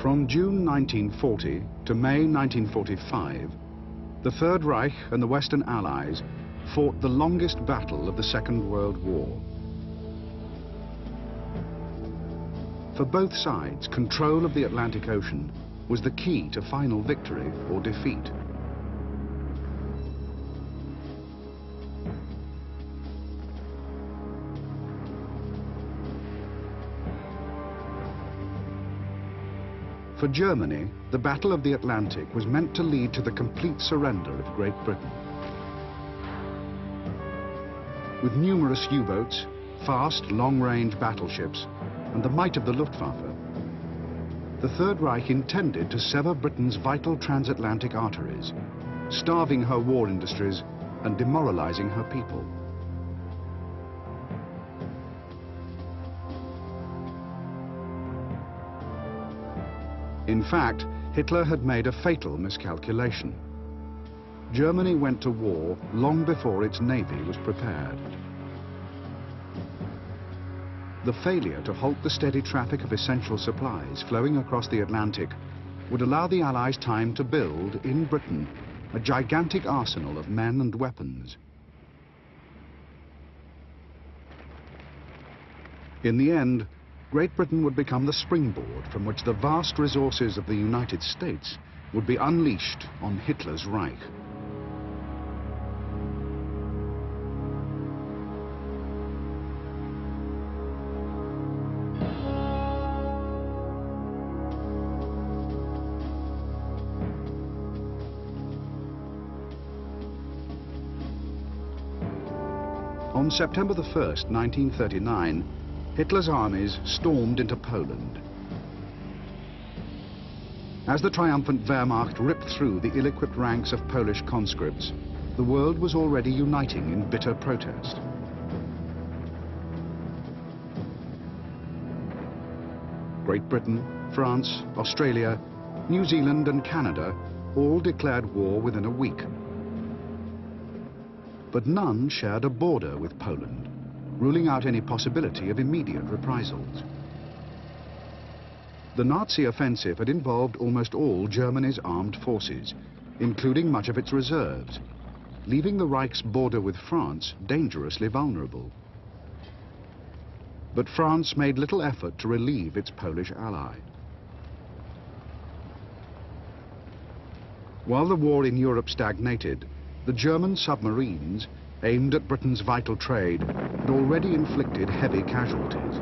From June 1940 to May 1945, the Third Reich and the Western Allies fought the longest battle of the Second World War. For both sides, control of the Atlantic Ocean was the key to final victory or defeat. For Germany, the Battle of the Atlantic was meant to lead to the complete surrender of Great Britain. With numerous U-boats, fast, long-range battleships, and the might of the Luftwaffe, the Third Reich intended to sever Britain's vital transatlantic arteries, starving her war industries and demoralizing her people. In fact, Hitler had made a fatal miscalculation. Germany went to war long before its navy was prepared. The failure to halt the steady traffic of essential supplies flowing across the Atlantic would allow the Allies time to build, in Britain, a gigantic arsenal of men and weapons. In the end, Great Britain would become the springboard from which the vast resources of the United States would be unleashed on Hitler's Reich. On September the 1st, 1939, Hitler's armies stormed into Poland. As the triumphant Wehrmacht ripped through the ill-equipped ranks of Polish conscripts, the world was already uniting in bitter protest. Great Britain, France, Australia, New Zealand and Canada all declared war within a week. But none shared a border with Poland, ruling out any possibility of immediate reprisals. The Nazi offensive had involved almost all Germany's armed forces, including much of its reserves, leaving the Reich's border with France dangerously vulnerable. But France made little effort to relieve its Polish ally. While the war in Europe stagnated, the German submarines, aimed at Britain's vital trade, had already inflicted heavy casualties.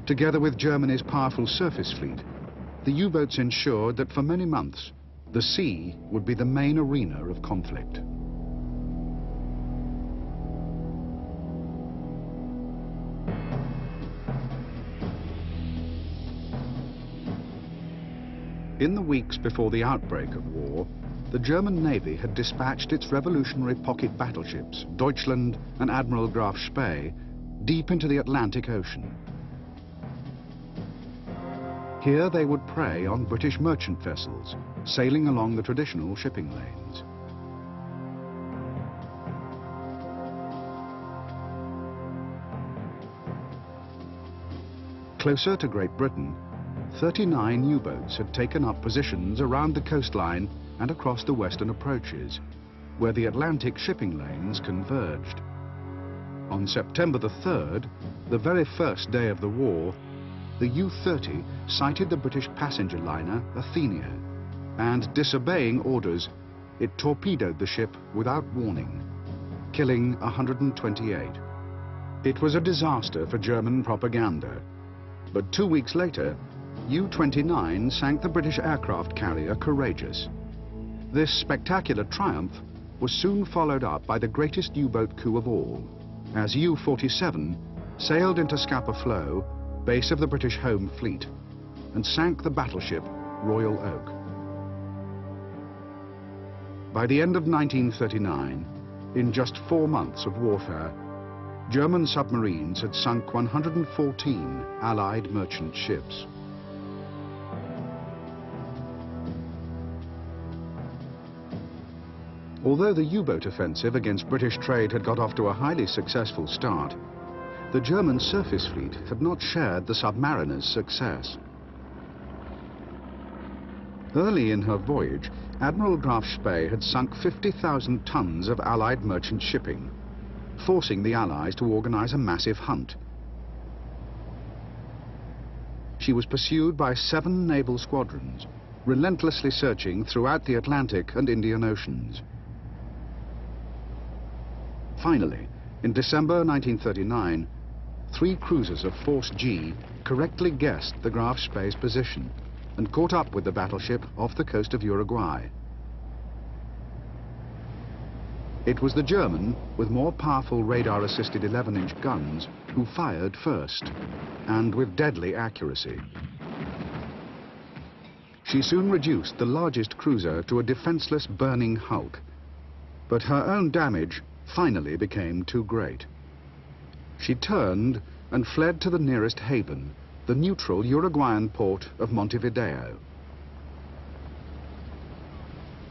Together with Germany's powerful surface fleet, the U-boats ensured that for many months, the sea would be the main arena of conflict. In the weeks before the outbreak of war, the German Navy had dispatched its revolutionary pocket battleships, Deutschland and Admiral Graf Spee, deep into the Atlantic Ocean. Here they would prey on British merchant vessels, sailing along the traditional shipping lanes. Closer to Great Britain, 39 U-boats had taken up positions around the coastline and across the western approaches, where the Atlantic shipping lanes converged. On September the 3rd, the very first day of the war, the U-30 sighted the British passenger liner Athenia, and disobeying orders, it torpedoed the ship without warning, killing 128. It was a disaster for German propaganda, but 2 weeks later, U-29 sank the British aircraft carrier Courageous. This spectacular triumph was soon followed up by the greatest U-boat coup of all, as U-47 sailed into Scapa Flow, base of the British Home Fleet, and sank the battleship Royal Oak. By the end of 1939, in just 4 months of warfare, German submarines had sunk 114 Allied merchant ships. Although the U-boat offensive against British trade had got off to a highly successful start, the German surface fleet had not shared the submariner's success. Early in her voyage, Admiral Graf Spee had sunk 50,000 tons of Allied merchant shipping, forcing the Allies to organize a massive hunt. She was pursued by 7 naval squadrons, relentlessly searching throughout the Atlantic and Indian Oceans. Finally, in December 1939, 3 cruisers of Force G correctly guessed the Graf Spee's position and caught up with the battleship off the coast of Uruguay. It was the German, with more powerful radar-assisted 11-inch guns, who fired first, and with deadly accuracy. She soon reduced the largest cruiser to a defenseless burning hulk, but her own damage finally became too great. She turned and fled to the nearest haven, the neutral Uruguayan port of Montevideo.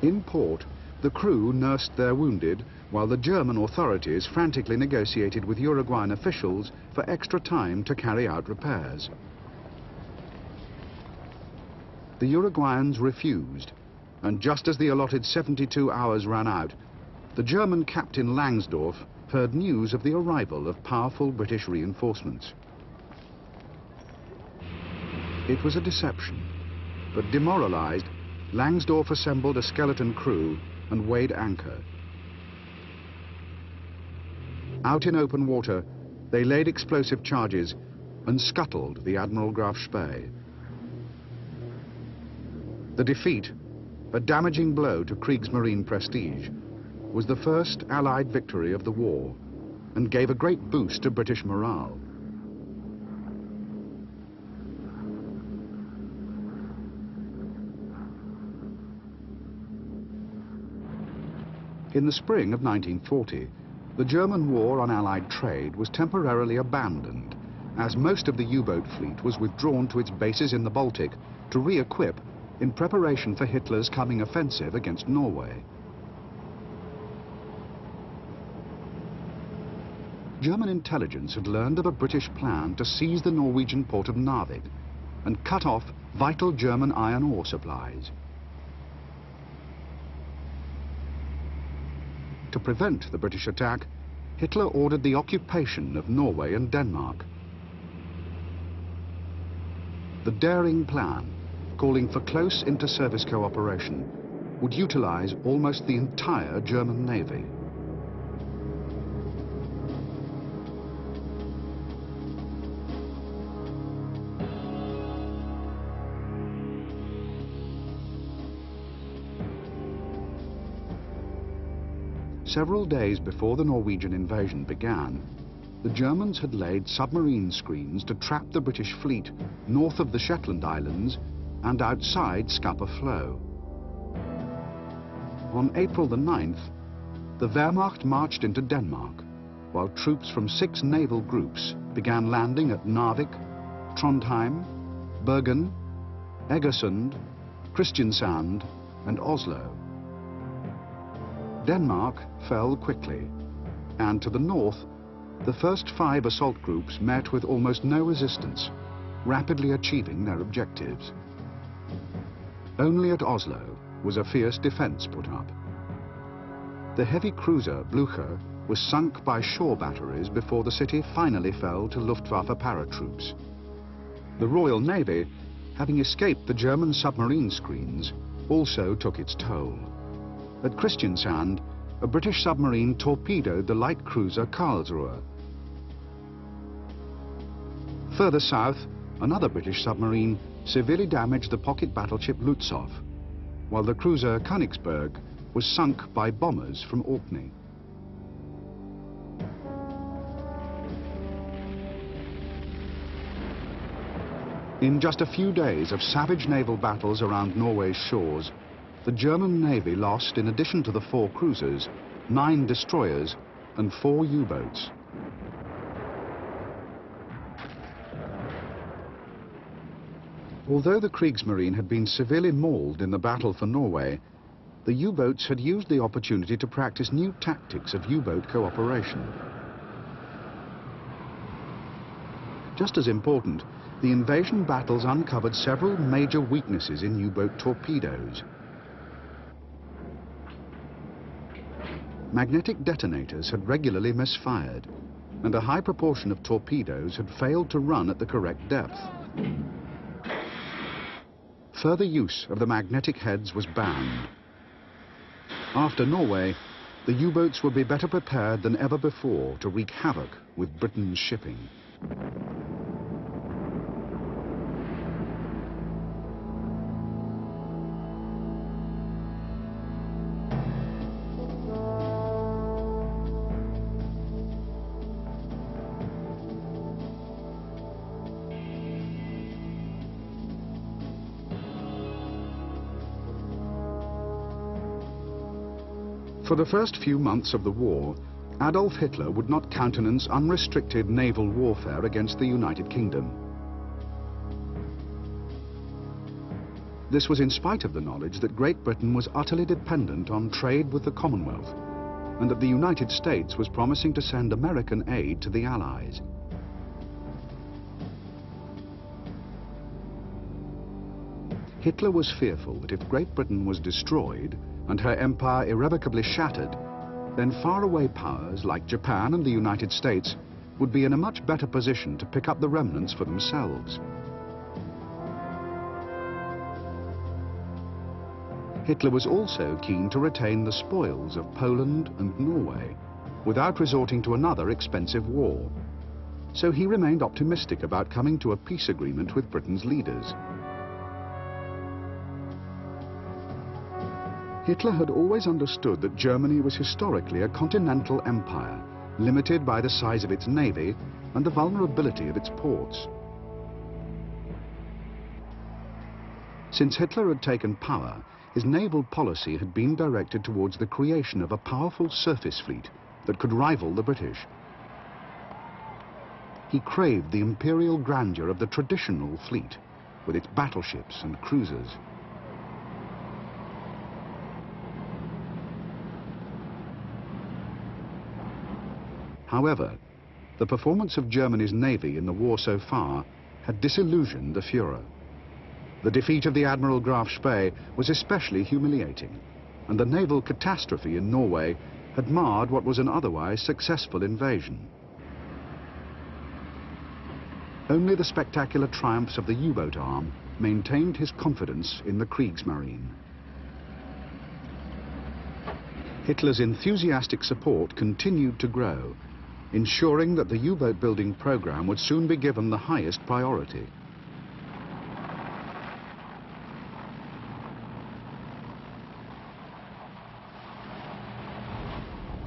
In port, the crew nursed their wounded, while the German authorities frantically negotiated with Uruguayan officials for extra time to carry out repairs. The Uruguayans refused, and just as the allotted 72 hours ran out, the German Captain Langsdorff heard news of the arrival of powerful British reinforcements. It was a deception, but demoralized, Langsdorff assembled a skeleton crew and weighed anchor. Out in open water, they laid explosive charges and scuttled the Admiral Graf Spee. The defeat, a damaging blow to Kriegsmarine prestige, was the first Allied victory of the war and gave a great boost to British morale. In the spring of 1940, the German war on Allied trade was temporarily abandoned, as most of the U-boat fleet was withdrawn to its bases in the Baltic to re-equip in preparation for Hitler's coming offensive against Norway. German intelligence had learned of a British plan to seize the Norwegian port of Narvik and cut off vital German iron ore supplies. To prevent the British attack, Hitler ordered the occupation of Norway and Denmark. The daring plan, calling for close inter-service cooperation, would utilize almost the entire German Navy. Several days before the Norwegian invasion began, the Germans had laid submarine screens to trap the British fleet north of the Shetland Islands and outside Scapa Flow. On April the 9th, the Wehrmacht marched into Denmark, while troops from 6 naval groups began landing at Narvik, Trondheim, Bergen, Egersund, Kristiansand, and Oslo. Denmark fell quickly, and to the north, the first 5 assault groups met with almost no resistance, rapidly achieving their objectives. Only at Oslo was a fierce defense put up. The heavy cruiser Blücher was sunk by shore batteries before the city finally fell to Luftwaffe paratroops. The Royal Navy, having escaped the German submarine screens, also took its toll. At Kristiansand, a British submarine torpedoed the light cruiser Karlsruhe. Further south, another British submarine severely damaged the pocket battleship Lutzow, while the cruiser Königsberg was sunk by bombers from Orkney. In just a few days of savage naval battles around Norway's shores, the German Navy lost, in addition to the 4 cruisers, 9 destroyers and 4 U-boats. Although the Kriegsmarine had been severely mauled in the battle for Norway, the U-boats had used the opportunity to practice new tactics of U-boat cooperation. Just as important, the invasion battles uncovered several major weaknesses in U-boat torpedoes. Magnetic detonators had regularly misfired, and a high proportion of torpedoes had failed to run at the correct depth. Further use of the magnetic heads was banned. After Norway, the U-boats would be better prepared than ever before to wreak havoc with Britain's shipping. For the first few months of the war, Adolf Hitler would not countenance unrestricted naval warfare against the United Kingdom. This was in spite of the knowledge that Great Britain was utterly dependent on trade with the Commonwealth, and that the United States was promising to send American aid to the Allies. Hitler was fearful that if Great Britain was destroyed and her empire irrevocably shattered, then faraway powers like Japan and the United States would be in a much better position to pick up the remnants for themselves. Hitler was also keen to retain the spoils of Poland and Norway without resorting to another expensive war. So he remained optimistic about coming to a peace agreement with Britain's leaders. Hitler had always understood that Germany was historically a continental empire, limited by the size of its navy and the vulnerability of its ports. Since Hitler had taken power, his naval policy had been directed towards the creation of a powerful surface fleet that could rival the British. He craved the imperial grandeur of the traditional fleet, with its battleships and cruisers. However, the performance of Germany's navy in the war so far had disillusioned the Führer. The defeat of the Admiral Graf Spee was especially humiliating, and the naval catastrophe in Norway had marred what was an otherwise successful invasion. Only the spectacular triumphs of the U-boat arm maintained his confidence in the Kriegsmarine. Hitler's enthusiastic support continued to grow, ensuring that the U-boat building program would soon be given the highest priority.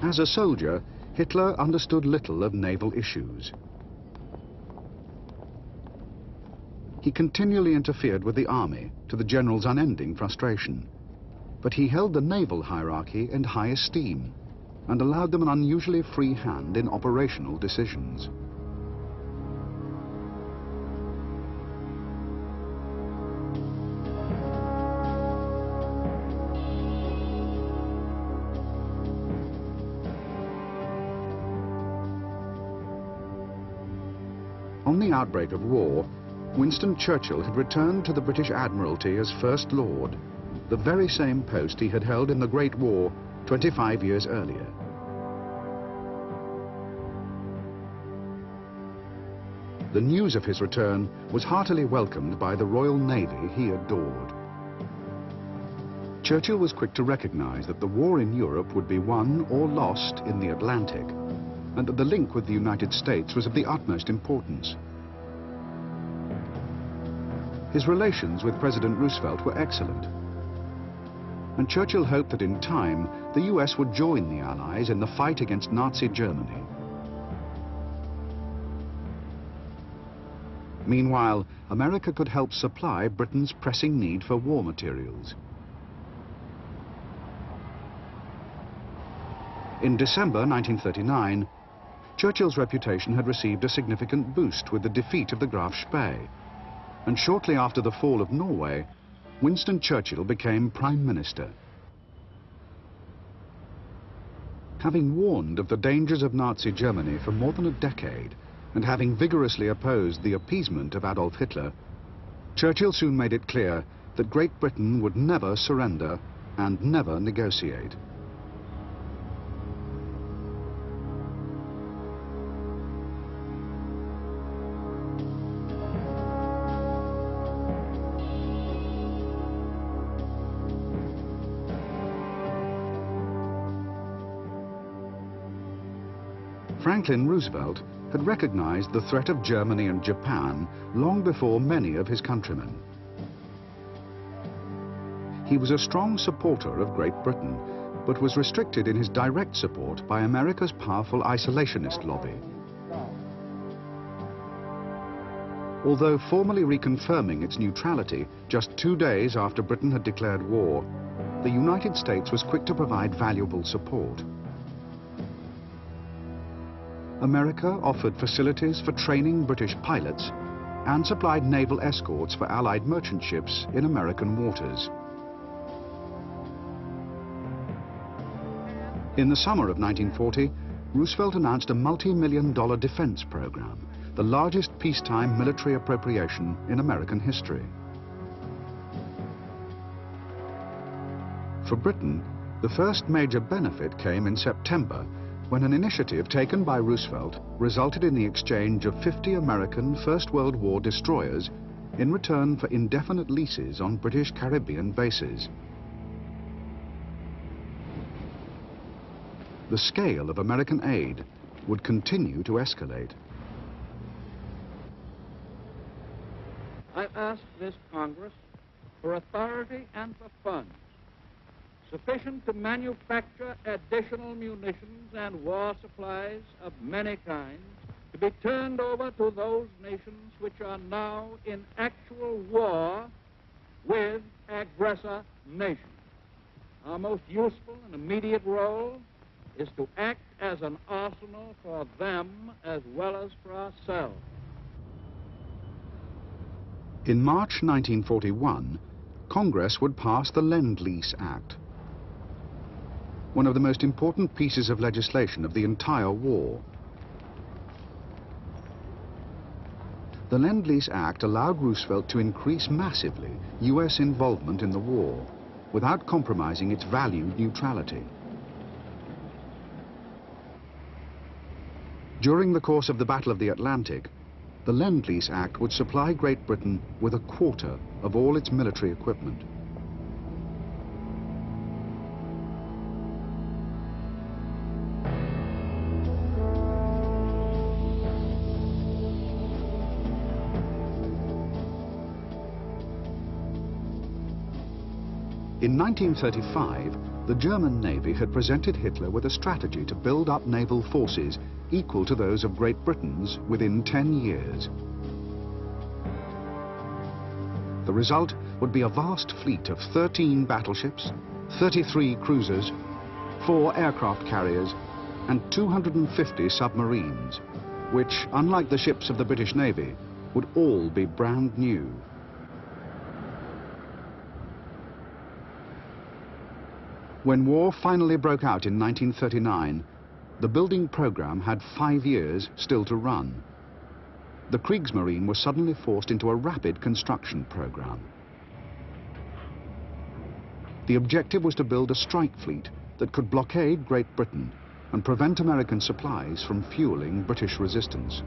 As a soldier, Hitler understood little of naval issues. He continually interfered with the army, to the general's unending frustration. But he held the naval hierarchy in high esteem and allowed them an unusually free hand in operational decisions. On the outbreak of war, Winston Churchill had returned to the British Admiralty as First Lord, the very same post he had held in the Great War 25 years earlier. The news of his return was heartily welcomed by the Royal Navy he adored. Churchill was quick to recognize that the war in Europe would be won or lost in the Atlantic, and that the link with the United States was of the utmost importance. His relations with President Roosevelt were excellent, and Churchill hoped that in time the US would join the Allies in the fight against Nazi Germany. Meanwhile, America could help supply Britain's pressing need for war materials. In December 1939, Churchill's reputation had received a significant boost with the defeat of the Graf Spee, and shortly after the fall of Norway, Winston Churchill became Prime Minister. Having warned of the dangers of Nazi Germany for more than a decade, and having vigorously opposed the appeasement of Adolf Hitler, Churchill soon made it clear that Great Britain would never surrender and never negotiate. Franklin Roosevelt had recognized the threat of Germany and Japan long before many of his countrymen. He was a strong supporter of Great Britain, but was restricted in his direct support by America's powerful isolationist lobby. Although formally reconfirming its neutrality just 2 days after Britain had declared war, the United States was quick to provide valuable support. America offered facilities for training British pilots and supplied naval escorts for Allied merchant ships in American waters. In the summer of 1940, Roosevelt announced a multi-million-dollar defense program, the largest peacetime military appropriation in American history. For Britain, the first major benefit came in September, when an initiative taken by Roosevelt resulted in the exchange of 50 American First World War destroyers in return for indefinite leases on British Caribbean bases. The scale of American aid would continue to escalate. I ask this Congress for authority and for funds sufficient to manufacture additional munitions and war supplies of many kinds to be turned over to those nations which are now in actual war with aggressor nations. Our most useful and immediate role is to act as an arsenal for them as well as for ourselves. In March 1941, Congress would pass the Lend-Lease Act, one of the most important pieces of legislation of the entire war. The Lend-Lease Act allowed Roosevelt to increase massively US involvement in the war without compromising its valued neutrality. During the course of the Battle of the Atlantic, the Lend-Lease Act would supply Great Britain with 1/4 of all its military equipment. In 1935, the German Navy had presented Hitler with a strategy to build up naval forces equal to those of Great Britain's within 10 years. The result would be a vast fleet of 13 battleships, 33 cruisers, 4 aircraft carriers, and 250 submarines, which, unlike the ships of the British Navy, would all be brand new. When war finally broke out in 1939, the building program had 5 years still to run. The Kriegsmarine was suddenly forced into a rapid construction program. The objective was to build a strike fleet that could blockade Great Britain and prevent American supplies from fueling British resistance.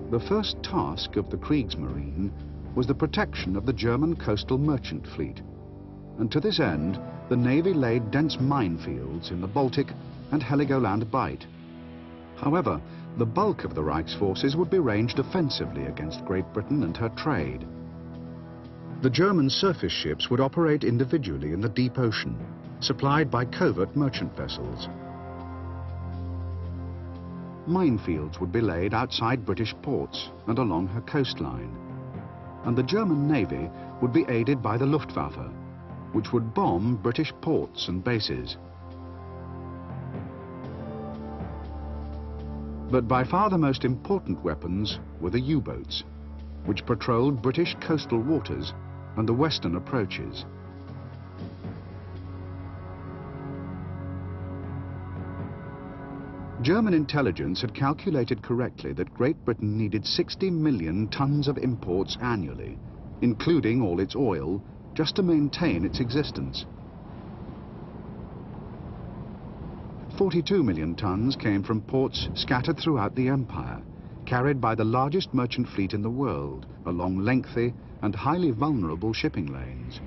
The first task of the Kriegsmarine was the protection of the German coastal merchant fleet, and to this end the Navy laid dense minefields in the Baltic and Heligoland Bight. However, the bulk of the Reich's forces would be ranged offensively against Great Britain and her trade. The German surface ships would operate individually in the deep ocean, supplied by covert merchant vessels. Minefields would be laid outside British ports and along her coastline, and the German Navy would be aided by the Luftwaffe, which would bomb British ports and bases. But by far the most important weapons were the U-boats. which patrolled British coastal waters and the western approaches. German intelligence had calculated correctly that Great Britain needed 60 million tons of imports annually, including all its oil, just to maintain its existence. 42 million tons came from ports scattered throughout the empire, carried by the largest merchant fleet in the world, along lengthy and highly vulnerable shipping lanes.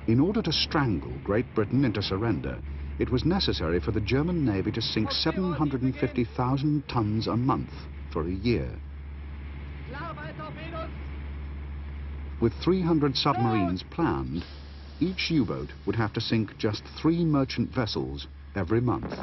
In order to strangle Great Britain into surrender, it was necessary for the German Navy to sink 750,000 tons a month for a year. With 300 submarines planned, each U-boat would have to sink just 3 merchant vessels every month.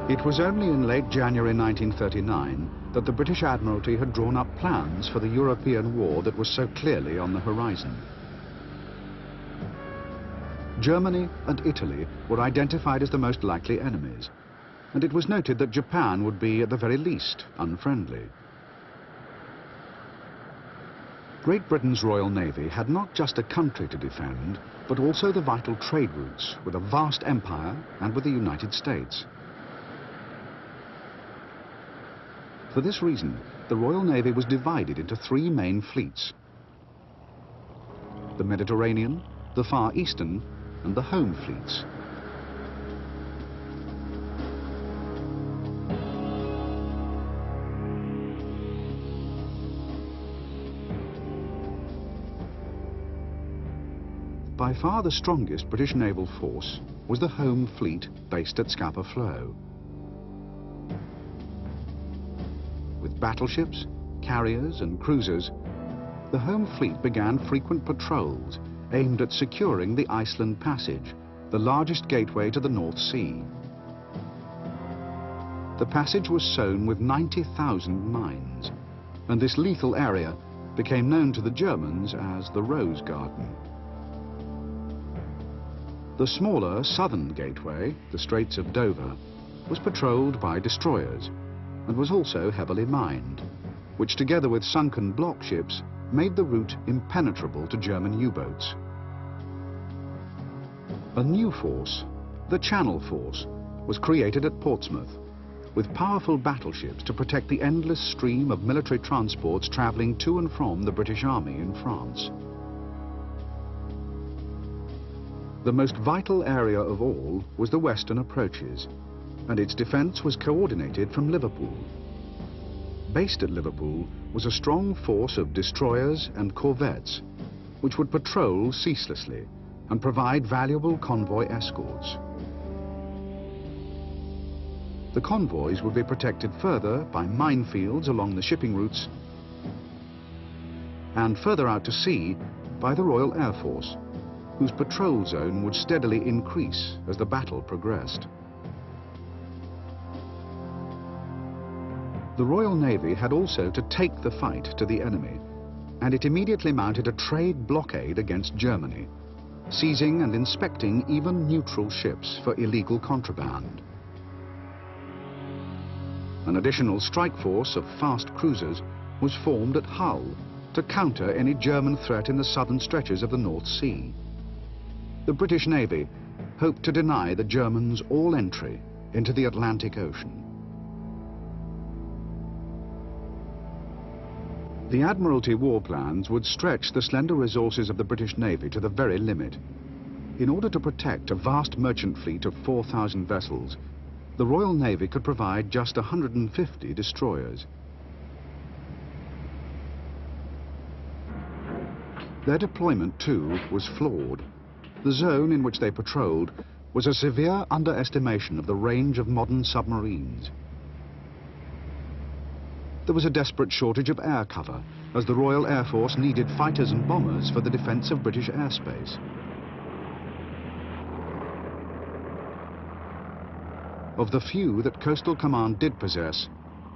It was only in late January 1939 that the British Admiralty had drawn up plans for the European war that was so clearly on the horizon. Germany and Italy were identified as the most likely enemies, and it was noted that Japan would be, at the very least, unfriendly. Great Britain's Royal Navy had not just a country to defend, but also the vital trade routes with a vast empire and with the United States. For this reason, the Royal Navy was divided into 3 main fleets: the Mediterranean, the Far Eastern, and the Home fleets. By far the strongest British naval force was the Home fleet based at Scapa Flow. With battleships, carriers and cruisers, the Home fleet began frequent patrols aimed at securing the Iceland Passage, the largest gateway to the North Sea. The passage was sown with 90,000 mines, and this lethal area became known to the Germans as the Rose Garden. The smaller southern gateway, the Straits of Dover, was patrolled by destroyers and was also heavily mined, which together with sunken block ships made the route impenetrable to German U-boats. A new force, the Channel Force, was created at Portsmouth, with powerful battleships to protect the endless stream of military transports travelling to and from the British Army in France. The most vital area of all was the western approaches, and its defence was coordinated from Liverpool. Based at Liverpool was a strong force of destroyers and corvettes, which would patrol ceaselessly and provide valuable convoy escorts. The convoys would be protected further by minefields along the shipping routes and further out to sea by the Royal Air Force, whose patrol zone would steadily increase as the battle progressed. The Royal Navy had also to take the fight to the enemy, and it immediately mounted a trade blockade against Germany, seizing and inspecting even neutral ships for illegal contraband. An additional strike force of fast cruisers was formed at Hull to counter any German threat in the southern stretches of the North Sea. The British Navy hoped to deny the Germans all entry into the Atlantic Ocean. The Admiralty war plans would stretch the slender resources of the British Navy to the very limit. In order to protect a vast merchant fleet of 4,000 vessels, the Royal Navy could provide just 150 destroyers. Their deployment, too, was flawed. The zone in which they patrolled was a severe underestimation of the range of modern submarines. There was a desperate shortage of air cover, as the Royal Air Force needed fighters and bombers for the defence of British airspace. Of the few that Coastal Command did possess,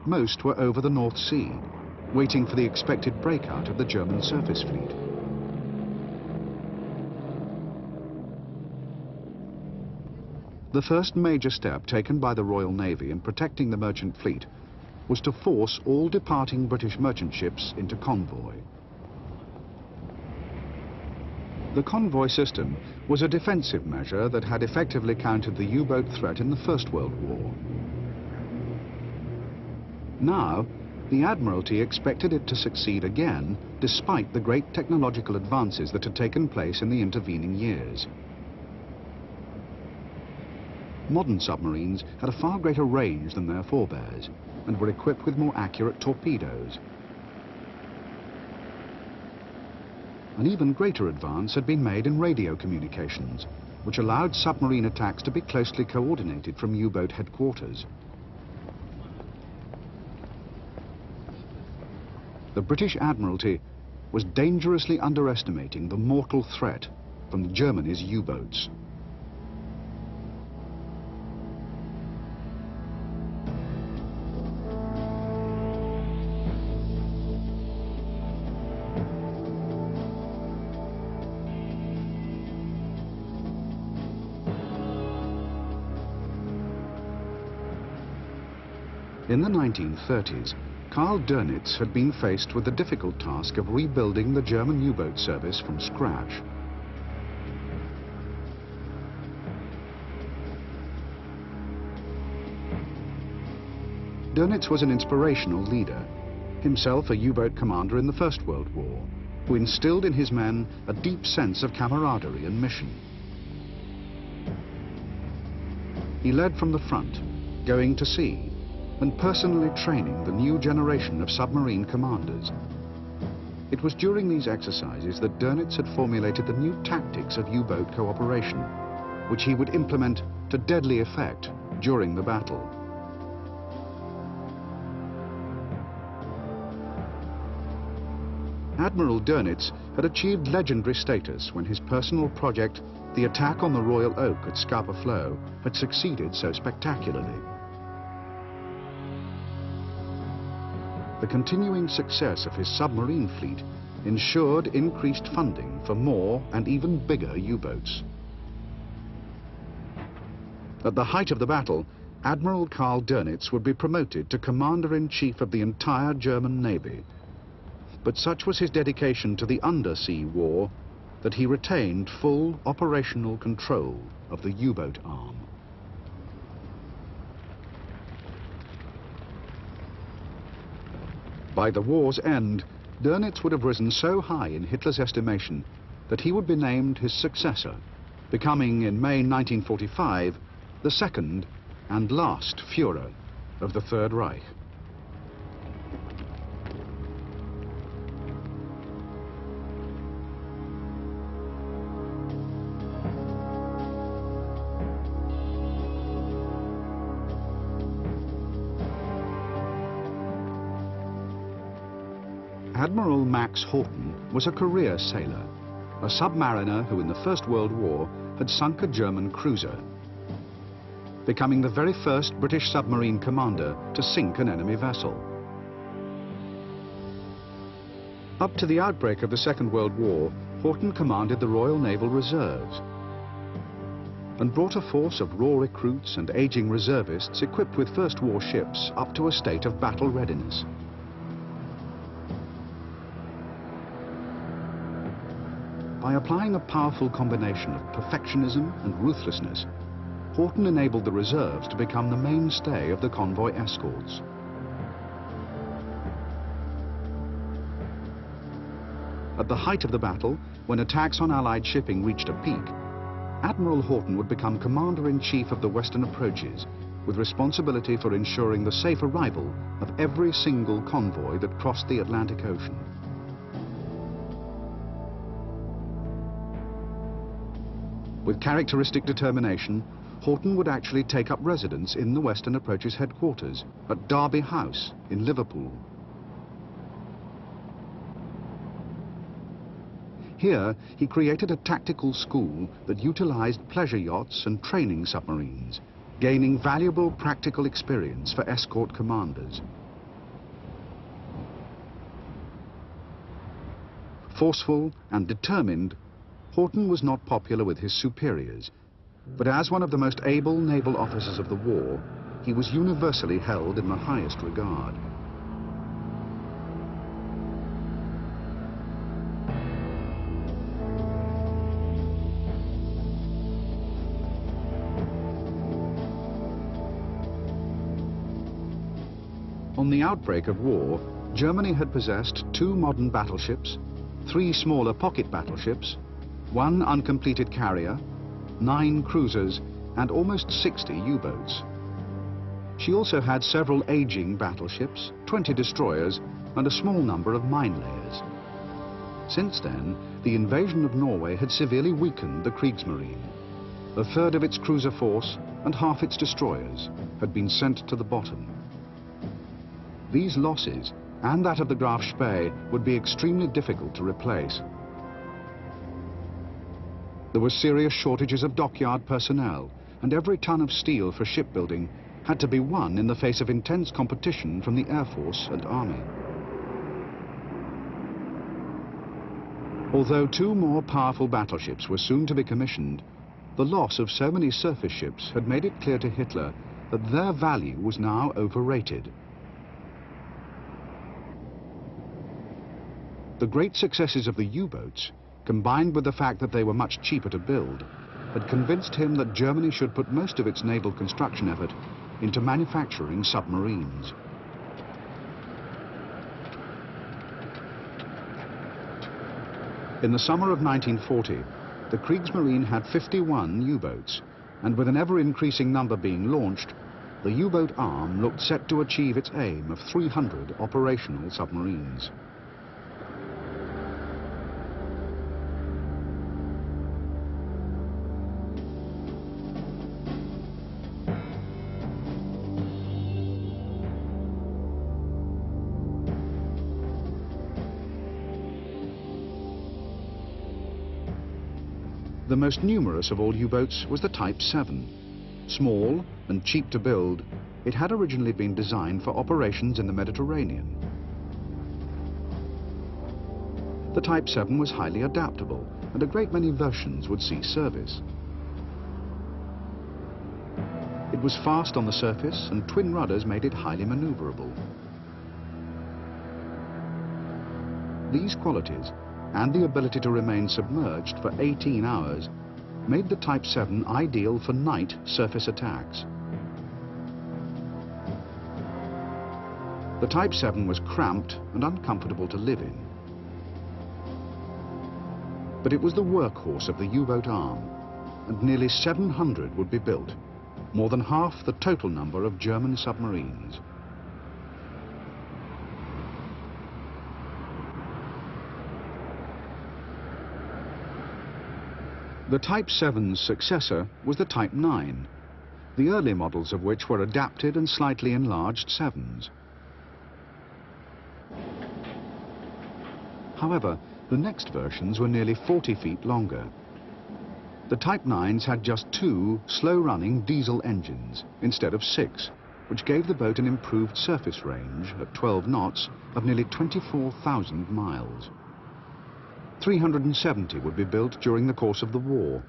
most were over the North Sea, waiting for the expected breakout of the German surface fleet. The first major step taken by the Royal Navy in protecting the merchant fleet was to force all departing British merchant ships into convoy. The convoy system was a defensive measure that had effectively countered the U-boat threat in the First World War. Now, the Admiralty expected it to succeed again, despite the great technological advances that had taken place in the intervening years. Modern submarines had a far greater range than their forebears and were equipped with more accurate torpedoes. An even greater advance had been made in radio communications, which allowed submarine attacks to be closely coordinated from U-boat headquarters. The British Admiralty was dangerously underestimating the mortal threat from Germany's U-boats. In the 1930s, Karl Dönitz had been faced with the difficult task of rebuilding the German U-boat service from scratch. Dönitz was an inspirational leader, himself a U-boat commander in the First World War, who instilled in his men a deep sense of camaraderie and mission. He led from the front, going to sea, and personally training the new generation of submarine commanders. It was during these exercises that Dönitz had formulated the new tactics of U-boat cooperation, which he would implement to deadly effect during the battle. Admiral Dönitz had achieved legendary status when his personal project, the attack on the Royal Oak at Scapa Flow, had succeeded so spectacularly. The continuing success of his submarine fleet ensured increased funding for more and even bigger U-boats. At the height of the battle, Admiral Karl Dönitz would be promoted to Commander-in-Chief of the entire German Navy. But such was his dedication to the undersea war that he retained full operational control of the U-boat arm. By the war's end, Dönitz would have risen so high in Hitler's estimation that he would be named his successor, becoming in May 1945 the second and last Führer of the Third Reich. Admiral Max Horten was a career sailor, a submariner who in the First World War had sunk a German cruiser, becoming the very first British submarine commander to sink an enemy vessel. Up to the outbreak of the Second World War, Horten commanded the Royal Naval Reserves and brought a force of raw recruits and aging reservists equipped with First War ships up to a state of battle readiness. By applying a powerful combination of perfectionism and ruthlessness, Horten enabled the reserves to become the mainstay of the convoy escorts. At the height of the battle, when attacks on Allied shipping reached a peak, Admiral Horten would become Commander-in-Chief of the Western Approaches, with responsibility for ensuring the safe arrival of every single convoy that crossed the Atlantic Ocean. With characteristic determination, Horten would actually take up residence in the Western Approaches headquarters at Derby House in Liverpool. Here, he created a tactical school that utilized pleasure yachts and training submarines, gaining valuable practical experience for escort commanders. Forceful and determined, Houghton was not popular with his superiors, but as one of the most able naval officers of the war, he was universally held in the highest regard. On the outbreak of war, Germany had possessed 2 modern battleships, 3 smaller pocket battleships, 1 uncompleted carrier, 9 cruisers, and almost 60 U-boats. She also had several aging battleships, 20 destroyers, and a small number of mine layers. Since then, the invasion of Norway had severely weakened the Kriegsmarine. A third of its cruiser force and half its destroyers had been sent to the bottom. These losses, and that of the Graf Spee, would be extremely difficult to replace. There were serious shortages of dockyard personnel, and every ton of steel for shipbuilding had to be won in the face of intense competition from the Air Force and Army. Although 2 more powerful battleships were soon to be commissioned, the loss of so many surface ships had made it clear to Hitler that their value was now overrated. The great successes of the U-boats, combined with the fact that they were much cheaper to build, had convinced him that Germany should put most of its naval construction effort into manufacturing submarines. In the summer of 1940, the Kriegsmarine had 51 U-boats, and with an ever-increasing number being launched, the U-boat arm looked set to achieve its aim of 300 operational submarines. The most numerous of all U-boats was the Type 7. Small and cheap to build, it had originally been designed for operations in the Mediterranean. The Type 7 was highly adaptable, and a great many versions would see service. It was fast on the surface, and twin rudders made it highly maneuverable. These qualities, and the ability to remain submerged for 18 hours, made the Type 7 ideal for night surface attacks. The Type 7 was cramped and uncomfortable to live in. But it was the workhorse of the U-boat arm, and nearly 700 would be built, more than half the total number of German submarines. The Type 7's successor was the Type 9, the early models of which were adapted and slightly enlarged 7s. However, the next versions were nearly 40 feet longer. The Type 9s had just 2 slow-running diesel engines instead of 6, which gave the boat an improved surface range at 12 knots of nearly 24,000 miles. 370 would be built during the course of the war,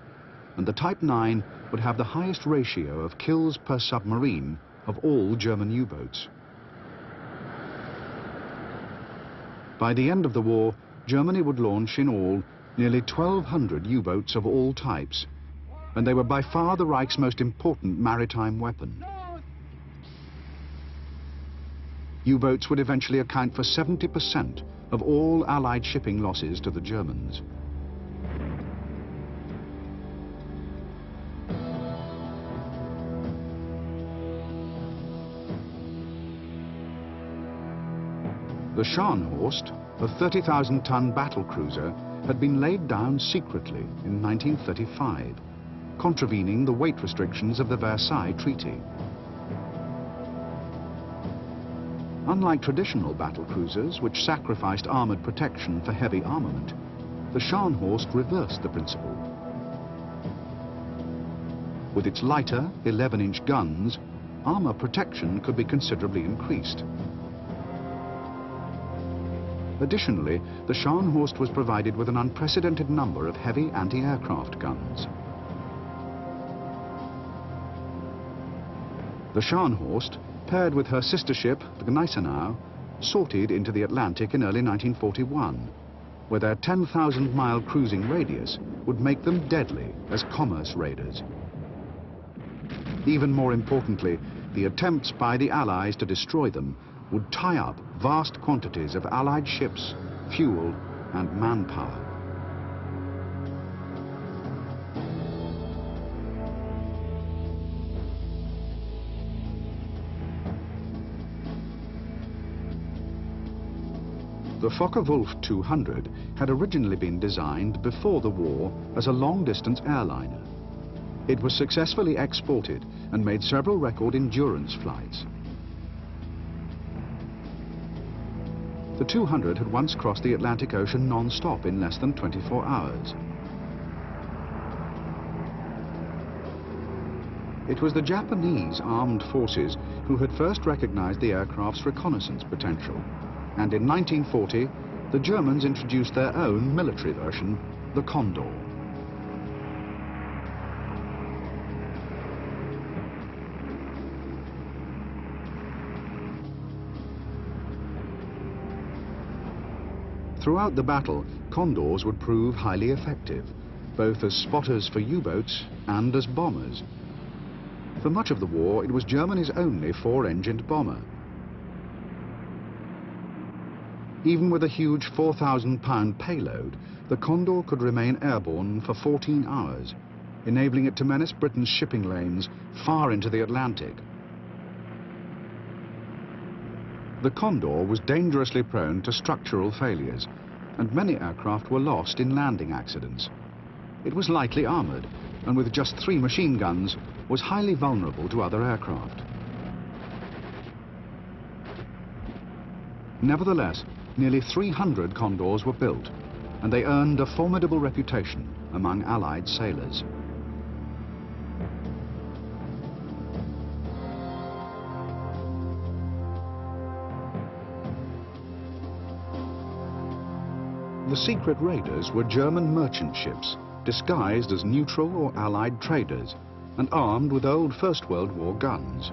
and the Type 9 would have the highest ratio of kills per submarine of all German U-boats. By the end of the war, Germany would launch in all nearly 1,200 U-boats of all types, and they were by far the Reich's most important maritime weapon. U-boats would eventually account for 70% of all Allied shipping losses to the Germans. The Scharnhorst, a 30,000-ton battlecruiser, had been laid down secretly in 1935, contravening the weight restrictions of the Versailles Treaty. Unlike traditional battlecruisers, which sacrificed armored protection for heavy armament, the Scharnhorst reversed the principle. With its lighter 11-inch guns, armor protection could be considerably increased. Additionally, the Scharnhorst was provided with an unprecedented number of heavy anti-aircraft guns. The Scharnhorst, paired with her sister ship, the Gneisenau, sorted into the Atlantic in early 1941, where their 10,000-mile cruising radius would make them deadly as commerce raiders. Even more importantly, the attempts by the Allies to destroy them would tie up vast quantities of Allied ships, fuel, and manpower. The Focke-Wulf 200 had originally been designed before the war as a long-distance airliner. It was successfully exported and made several record endurance flights. The 200 had once crossed the Atlantic Ocean non-stop in less than 24 hours. It was the Japanese armed forces who had first recognized the aircraft's reconnaissance potential. And in 1940, the Germans introduced their own military version, the Condor. Throughout the battle, Condors would prove highly effective, both as spotters for U-boats and as bombers. For much of the war, it was Germany's only four-engined bomber. Even with a huge 4,000-pound payload, the Condor could remain airborne for 14 hours, enabling it to menace Britain's shipping lanes far into the Atlantic. The Condor was dangerously prone to structural failures, and many aircraft were lost in landing accidents. It was lightly armored, and with just 3 machine guns, was highly vulnerable to other aircraft. Nevertheless, nearly 300 Condors were built, and they earned a formidable reputation among Allied sailors. The secret raiders were German merchant ships, disguised as neutral or Allied traders, and armed with old First World War guns.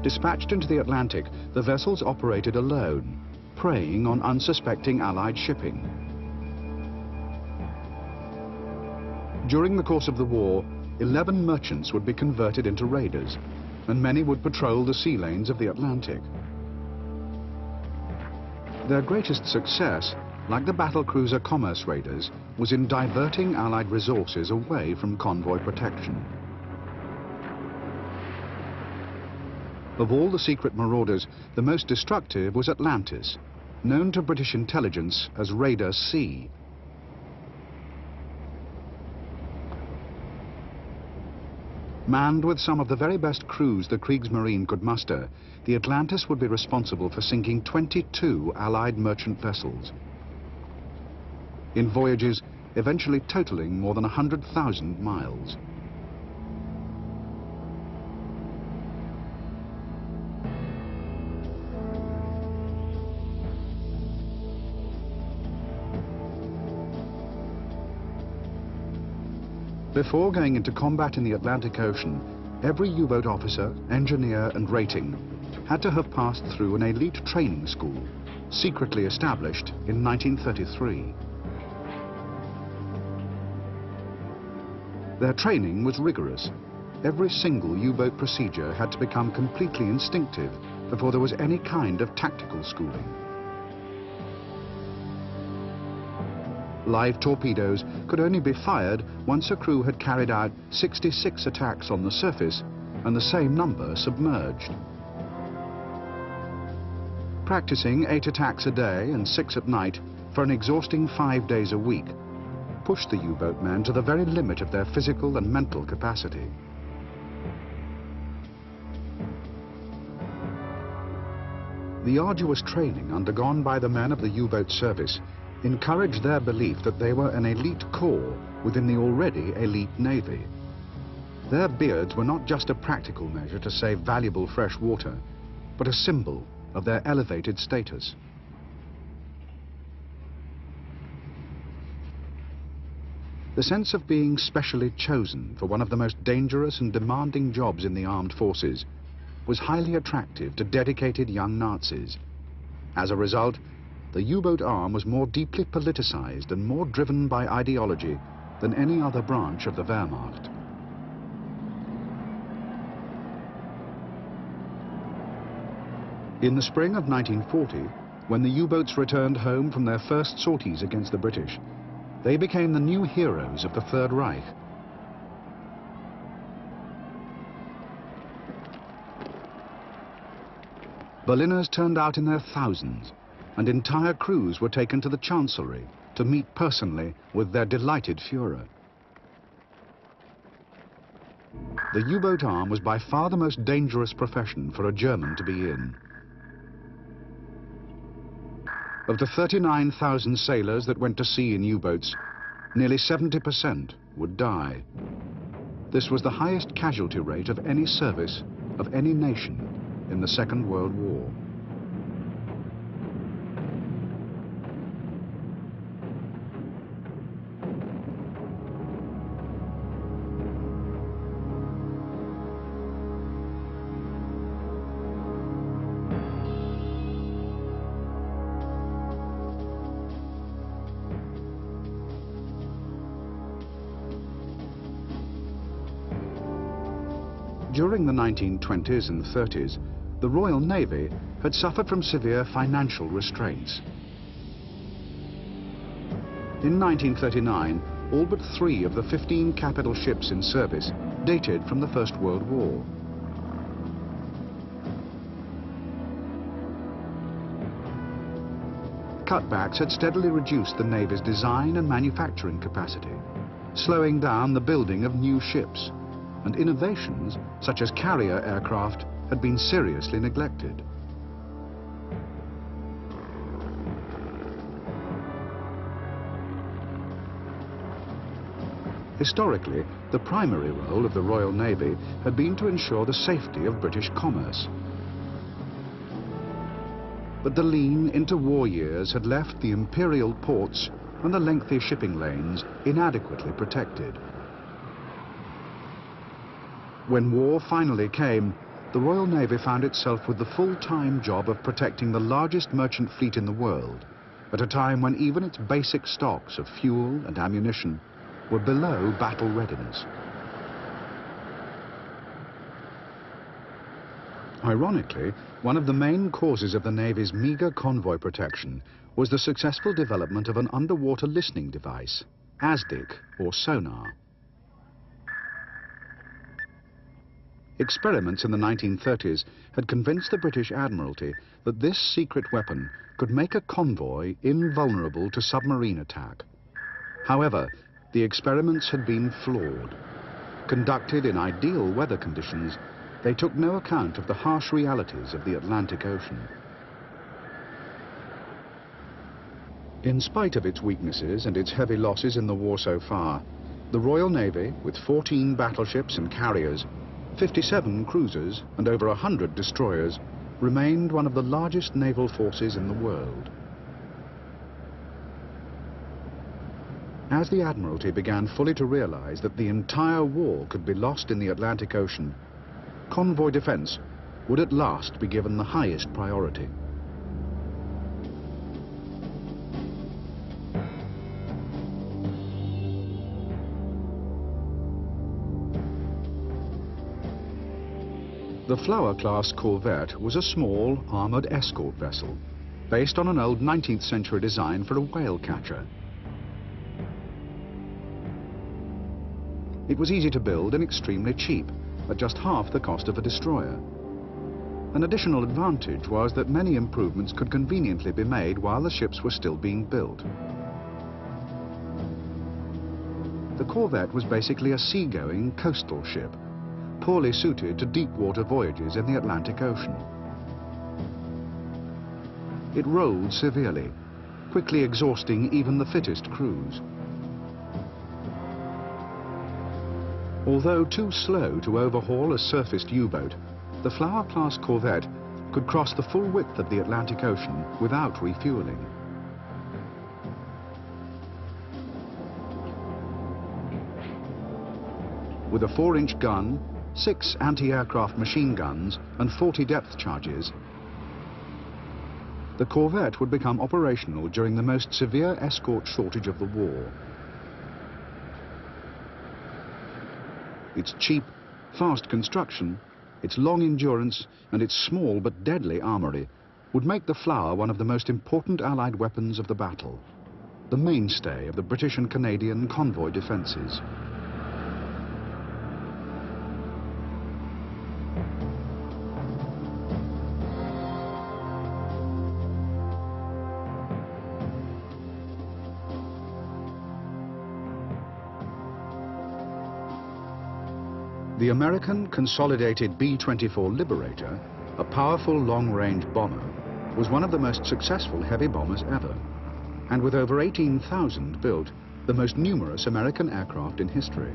Dispatched into the Atlantic, the vessels operated alone, preying on unsuspecting Allied shipping. During the course of the war, 11 merchants would be converted into raiders, and many would patrol the sea lanes of the Atlantic. Their greatest success, like the battlecruiser commerce raiders, was in diverting Allied resources away from convoy protection. Of all the secret marauders, the most destructive was Atlantis, known to British intelligence as Raider C. Manned with some of the very best crews the Kriegsmarine could muster, the Atlantis would be responsible for sinking 22 Allied merchant vessels, in voyages eventually totaling more than 100,000 miles. Before going into combat in the Atlantic Ocean, every U-boat officer, engineer and rating had to have passed through an elite training school, secretly established in 1933. Their training was rigorous. Every single U-boat procedure had to become completely instinctive before there was any kind of tactical schooling. Live torpedoes could only be fired once a crew had carried out 66 attacks on the surface and the same number submerged. Practicing 8 attacks a day and 6 at night for an exhausting 5 days a week pushed the U-boat men to the very limit of their physical and mental capacity. The arduous training undergone by the men of the U-boat service encouraged their belief that they were an elite corps within the already elite Navy. Their beards were not just a practical measure to save valuable fresh water, but a symbol of their elevated status. The sense of being specially chosen for one of the most dangerous and demanding jobs in the armed forces was highly attractive to dedicated young Nazis. As a result, the U-boat arm was more deeply politicized and more driven by ideology than any other branch of the Wehrmacht. In the spring of 1940, when the U-boats returned home from their first sorties against the British, they became the new heroes of the Third Reich. Berliners turned out in their thousands, and entire crews were taken to the Chancellery to meet personally with their delighted Führer. The U-boat arm was by far the most dangerous profession for a German to be in. Of the 39,000 sailors that went to sea in U-boats, nearly 70% would die. This was the highest casualty rate of any service of any nation in the Second World War. During the 1920s and 30s, the Royal Navy had suffered from severe financial restraints. In 1939, all but 3 of the 15 capital ships in service dated from the First World War. Cutbacks had steadily reduced the Navy's design and manufacturing capacity, slowing down the building of new ships, and innovations such as carrier aircraft had been seriously neglected. Historically, the primary role of the Royal Navy had been to ensure the safety of British commerce. But the lean interwar years had left the imperial ports and the lengthy shipping lanes inadequately protected. When war finally came, the Royal Navy found itself with the full-time job of protecting the largest merchant fleet in the world, at a time when even its basic stocks of fuel and ammunition were below battle readiness. Ironically, one of the main causes of the Navy's meager convoy protection was the successful development of an underwater listening device, ASDIC, or sonar. Experiments in the 1930s had convinced the British Admiralty that this secret weapon could make a convoy invulnerable to submarine attack. However, the experiments had been flawed. Conducted in ideal weather conditions, they took no account of the harsh realities of the Atlantic Ocean. In spite of its weaknesses and its heavy losses in the war so far, the Royal Navy, with 14 battleships and carriers, 57 cruisers and over 100 destroyers, remained one of the largest naval forces in the world. As the Admiralty began fully to realize that the entire war could be lost in the Atlantic Ocean, convoy defense would at last be given the highest priority. The Flower-class corvette was a small, armored escort vessel, based on an old 19th century design for a whale catcher. It was easy to build and extremely cheap, at just half the cost of a destroyer. An additional advantage was that many improvements could conveniently be made while the ships were still being built. The corvette was basically a seagoing coastal ship, poorly suited to deep-water voyages in the Atlantic Ocean. It rolled severely, quickly exhausting even the fittest crews. Although too slow to overhaul a surfaced U-boat, the Flower-class corvette could cross the full width of the Atlantic Ocean without refueling. With a 4-inch gun, 6 anti-aircraft machine guns and 40 depth charges, the corvette would become operational during the most severe escort shortage of the war. Its cheap, fast construction, its long endurance and its small but deadly armoury would make the Flower one of the most important Allied weapons of the battle, the mainstay of the British and Canadian convoy defences. The American consolidated B-24 Liberator, a powerful long-range bomber, was one of the most successful heavy bombers ever, and with over 18,000 built, the most numerous American aircraft in history.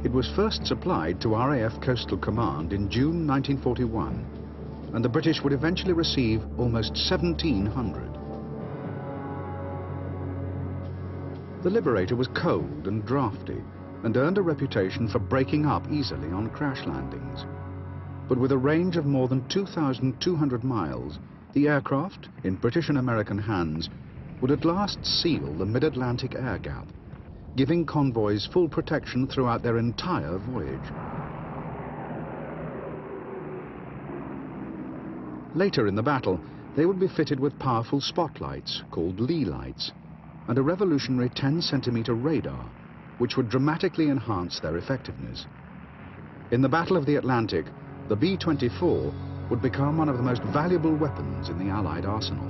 It was first supplied to RAF Coastal Command in June 1941, and the British would eventually receive almost 1,700. The Liberator was cold and drafty and earned a reputation for breaking up easily on crash landings. But with a range of more than 2,200 miles, the aircraft, in British and American hands, would at last seal the mid-Atlantic air gap, giving convoys full protection throughout their entire voyage. Later in the battle, they would be fitted with powerful spotlights called Lee lights, and a revolutionary 10-centimeter radar, which would dramatically enhance their effectiveness. In the Battle of the Atlantic, the B-24 would become one of the most valuable weapons in the Allied arsenal.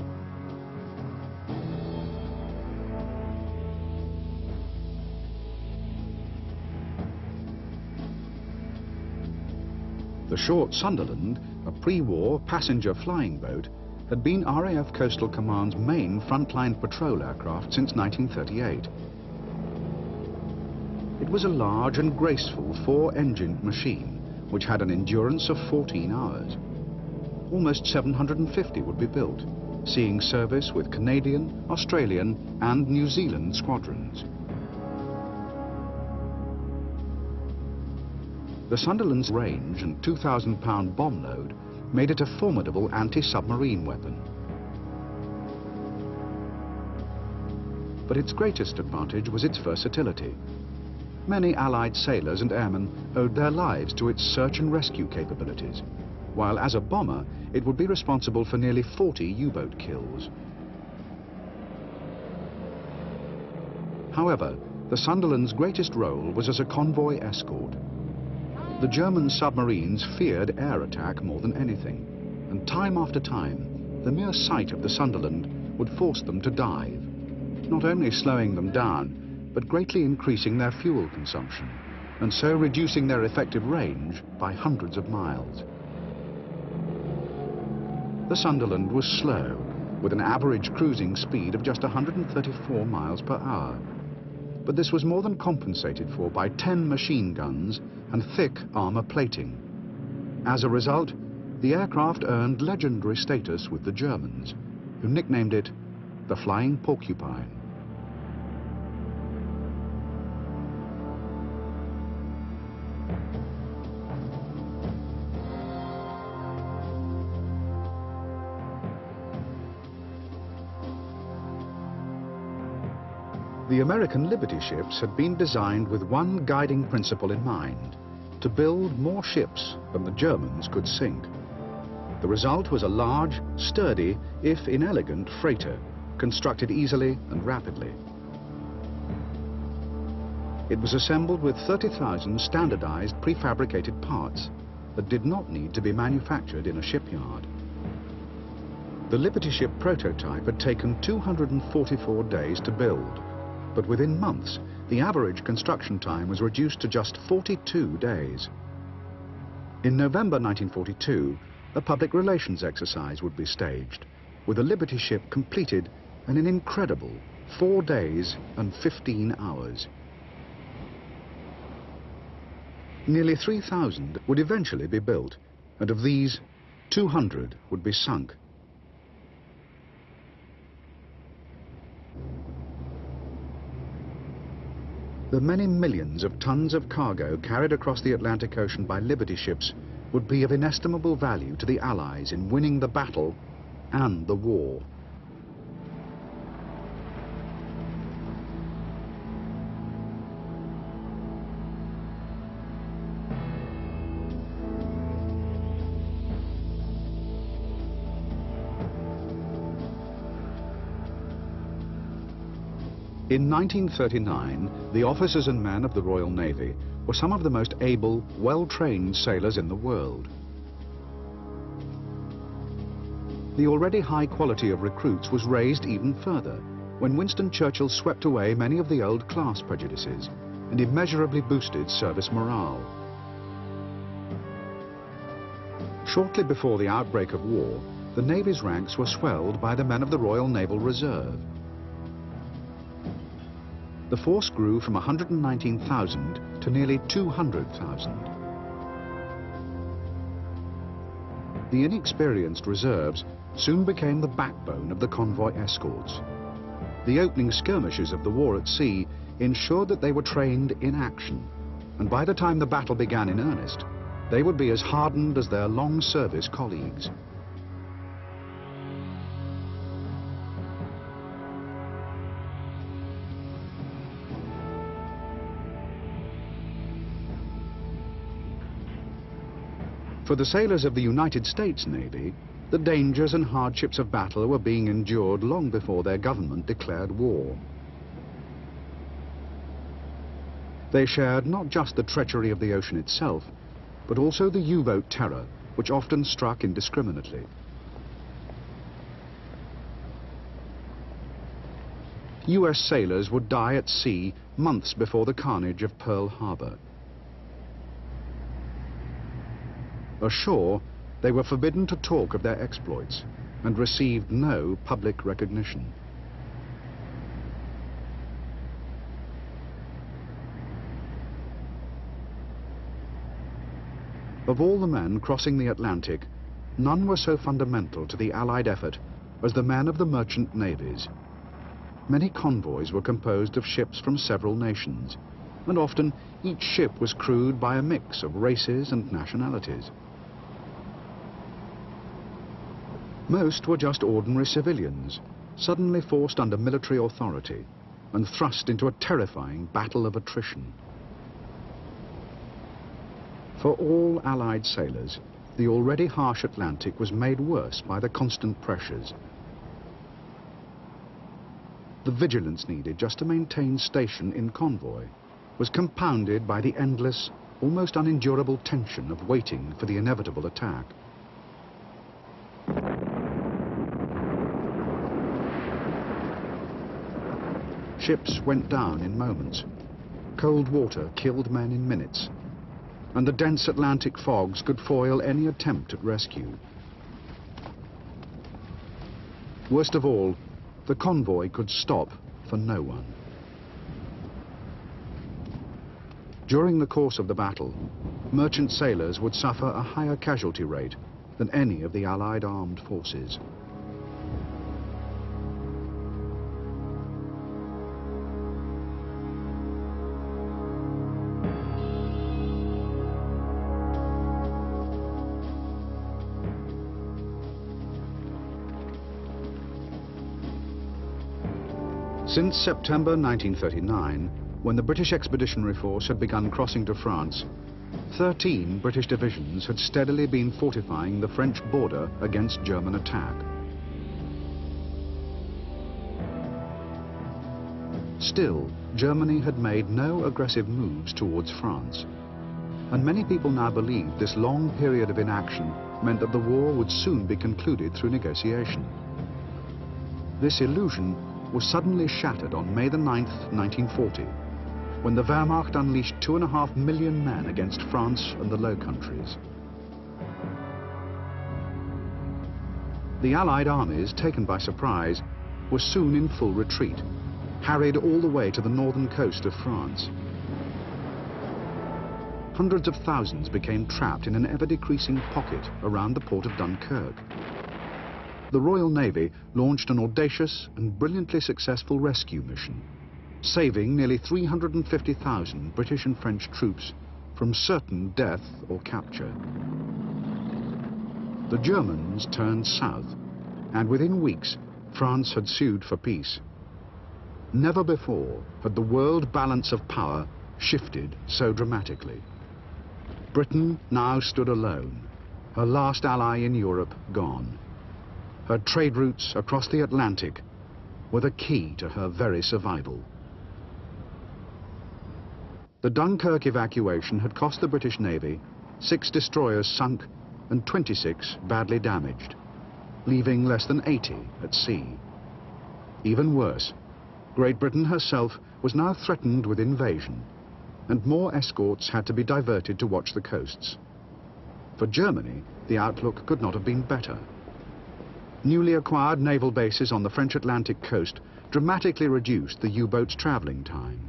The short Sunderland, a pre-war passenger flying boat, had been RAF Coastal Command's main frontline patrol aircraft since 1938. It was a large and graceful 4-engined machine, which had an endurance of 14 hours. Almost 750 would be built, seeing service with Canadian, Australian and New Zealand squadrons. The Sunderland's range and 2,000-pound bomb load made it a formidable anti-submarine weapon. But its greatest advantage was its versatility. Many Allied sailors and airmen owed their lives to its search and rescue capabilities, while as a bomber, it would be responsible for nearly 40 U-boat kills. However, the Sunderland's greatest role was as a convoy escort. The German submarines feared air attack more than anything, and time after time, the mere sight of the Sunderland would force them to dive, not only slowing them down, but greatly increasing their fuel consumption, and so reducing their effective range by hundreds of miles. The Sunderland was slow, with an average cruising speed of just 134 miles per hour. But this was more than compensated for by 10 machine guns and thick armour plating. As a result, the aircraft earned legendary status with the Germans, who nicknamed it the Flying Porcupine. The American Liberty ships had been designed with one guiding principle in mind: to build more ships than the Germans could sink. The result was a large, sturdy, if inelegant, freighter, constructed easily and rapidly. It was assembled with 30,000 standardized prefabricated parts that did not need to be manufactured in a shipyard. The Liberty ship prototype had taken 244 days to build, but within months, the average construction time was reduced to just 42 days. In November 1942, a public relations exercise would be staged, with the Liberty ship completed in an incredible 4 days and 15 hours. Nearly 3,000 would eventually be built, and of these, 200 would be sunk. The many millions of tons of cargo carried across the Atlantic Ocean by Liberty ships would be of inestimable value to the Allies in winning the battle and the war. In 1939, the officers and men of the Royal Navy were some of the most able, well-trained sailors in the world. The already high quality of recruits was raised even further when Winston Churchill swept away many of the old class prejudices and immeasurably boosted service morale. Shortly before the outbreak of war, the Navy's ranks were swelled by the men of the Royal Naval Reserve. The force grew from 119,000 to nearly 200,000. The inexperienced reserves soon became the backbone of the convoy escorts. The opening skirmishes of the war at sea ensured that they were trained in action, and by the time the battle began in earnest, they would be as hardened as their long-service colleagues. For the sailors of the United States Navy, the dangers and hardships of battle were being endured long before their government declared war. They shared not just the treachery of the ocean itself, but also the U-boat terror, which often struck indiscriminately. US sailors would die at sea months before the carnage of Pearl Harbor. Ashore, they were forbidden to talk of their exploits and received no public recognition. Of all the men crossing the Atlantic, none were so fundamental to the Allied effort as the men of the merchant navies. Many convoys were composed of ships from several nations, and often each ship was crewed by a mix of races and nationalities. Most were just ordinary civilians, suddenly forced under military authority and thrust into a terrifying battle of attrition. For all Allied sailors, the already harsh Atlantic was made worse by the constant pressures. The vigilance needed just to maintain station in convoy was compounded by the endless, almost unendurable tension of waiting for the inevitable attack. Ships went down in moments. Cold water killed men in minutes, and the dense Atlantic fogs could foil any attempt at rescue. Worst of all, the convoy could stop for no one. During the course of the battle, merchant sailors would suffer a higher casualty rate than any of the Allied armed forces. Since September 1939, when the British Expeditionary Force had begun crossing to France, 13 British divisions had steadily been fortifying the French border against German attack. Still, Germany had made no aggressive moves towards France, and many people now believed this long period of inaction meant that the war would soon be concluded through negotiation. This illusion was suddenly shattered on May the 9th, 1940, when the Wehrmacht unleashed 2.5 million men against France and the Low Countries. The Allied armies, taken by surprise, were soon in full retreat, harried all the way to the northern coast of France. Hundreds of thousands became trapped in an ever-decreasing pocket around the port of Dunkirk. The Royal Navy launched an audacious and brilliantly successful rescue mission, saving nearly 350,000 British and French troops from certain death or capture. The Germans turned south, and within weeks, France had sued for peace. Never before had the world balance of power shifted so dramatically. Britain now stood alone, her last ally in Europe gone. Her trade routes across the Atlantic were the key to her very survival. The Dunkirk evacuation had cost the British Navy 6 destroyers sunk and 26 badly damaged, leaving less than 80 at sea. Even worse, Great Britain herself was now threatened with invasion, and more escorts had to be diverted to watch the coasts. For Germany, the outlook could not have been better. Newly acquired naval bases on the French Atlantic coast dramatically reduced the U-boat's traveling time.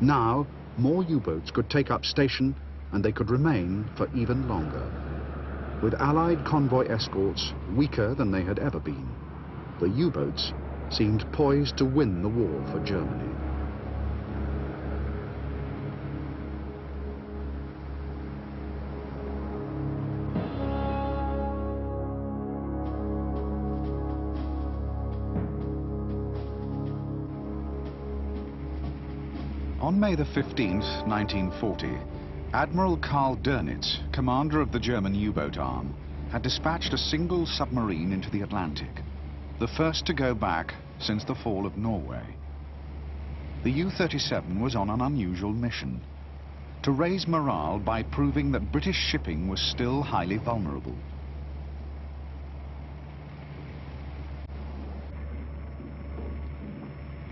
Now, more U-boats could take up station, and they could remain for even longer. With Allied convoy escorts weaker than they had ever been, the U-boats seemed poised to win the war for Germany. On May the 15th, 1940, Admiral Karl Dönitz, commander of the German U-boat arm, had dispatched a single submarine into the Atlantic, the first to go back since the fall of Norway. The U-37 was on an unusual mission, to raise morale by proving that British shipping was still highly vulnerable.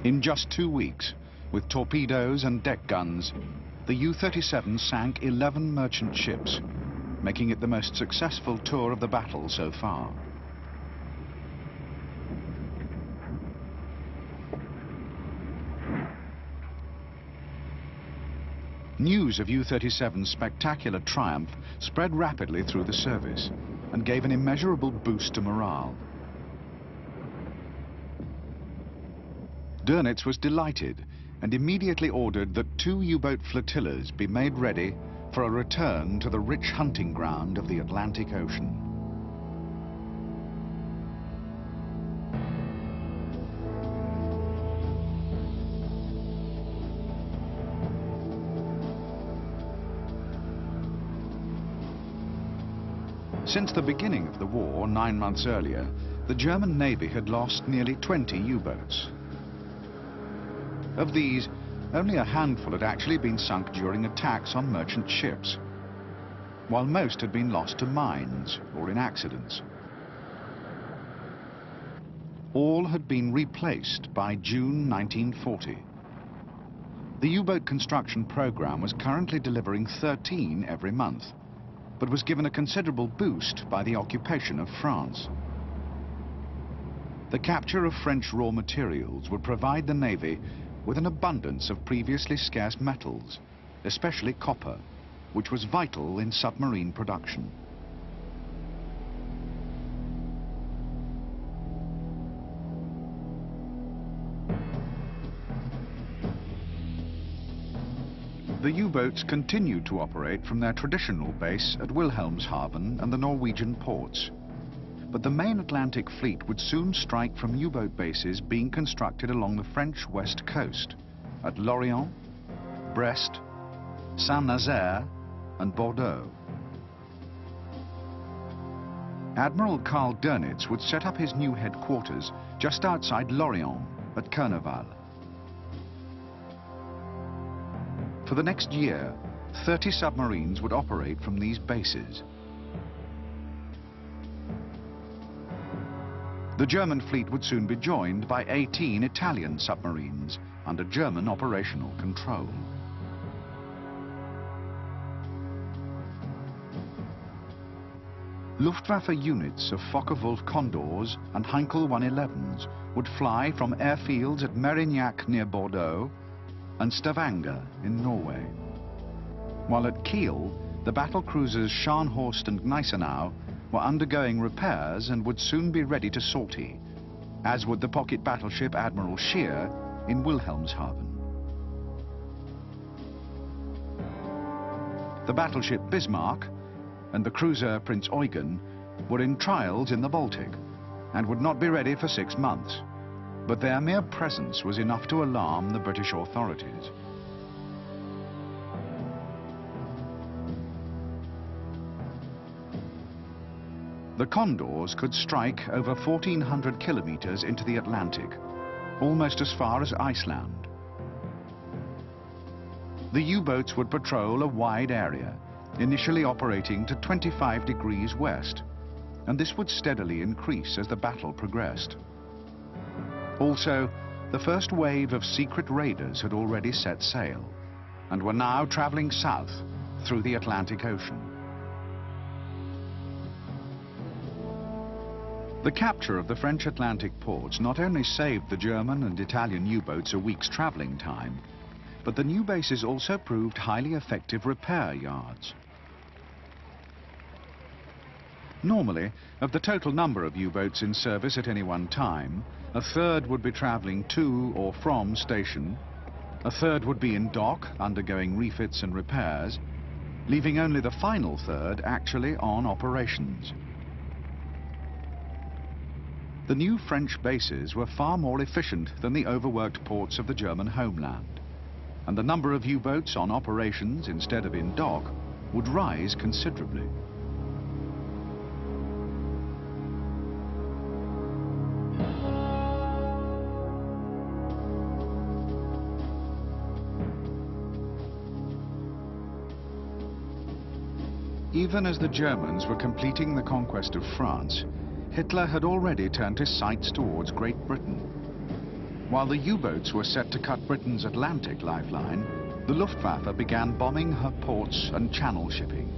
In just 2 weeks, with torpedoes and deck guns, the U-37 sank 11 merchant ships, making it the most successful tour of the battle so far. News of U-37's spectacular triumph spread rapidly through the service and gave an immeasurable boost to morale. Dönitz was delighted and immediately ordered that 2 U-boat flotillas be made ready for a return to the rich hunting ground of the Atlantic Ocean. Since the beginning of the war 9 months earlier, the German Navy had lost nearly 20 U-boats. Of these, only a handful had actually been sunk during attacks on merchant ships, while most had been lost to mines or in accidents. All had been replaced by June 1940. The U-boat construction program was currently delivering 13 every month, but was given a considerable boost by the occupation of France. The capture of French raw materials would provide the Navy with an abundance of previously scarce metals, especially copper, which was vital in submarine production. The U-boats continued to operate from their traditional base at Wilhelmshaven and the Norwegian ports. But the main Atlantic fleet would soon strike from U-boat bases being constructed along the French west coast at Lorient, Brest, Saint-Nazaire and Bordeaux. Admiral Karl Dönitz would set up his new headquarters just outside Lorient at Carnival. For the next year, 30 submarines would operate from these bases. The German fleet would soon be joined by 18 Italian submarines under German operational control. Luftwaffe units of Focke-Wulf Condors and Heinkel 111s would fly from airfields at Merignac near Bordeaux and Stavanger in Norway. While at Kiel, the battle cruisers Scharnhorst and Gneisenau were undergoing repairs and would soon be ready to sortie, as would the pocket battleship Admiral Scheer in Wilhelmshaven. The battleship Bismarck and the cruiser Prince Eugen were in trials in the Baltic and would not be ready for 6 months, but their mere presence was enough to alarm the British authorities. The Condors could strike over 1,400 kilometers into the Atlantic, almost as far as Iceland. The U-boats would patrol a wide area, initially operating to 25 degrees west, and this would steadily increase as the battle progressed. Also, the first wave of secret raiders had already set sail and were now traveling south through the Atlantic Ocean. The capture of the French Atlantic ports not only saved the German and Italian U-boats a week's traveling time, but the new bases also proved highly effective repair yards. Normally, of the total number of U-boats in service at any one time, a third would be traveling to or from station, a third would be in dock undergoing refits and repairs, leaving only the final third actually on operations. The new French bases were far more efficient than the overworked ports of the German homeland, and the number of U-boats on operations instead of in dock would rise considerably. Even as the Germans were completing the conquest of France, Hitler had already turned his sights towards Great Britain. While the U-boats were set to cut Britain's Atlantic lifeline, the Luftwaffe began bombing her ports and channel shipping.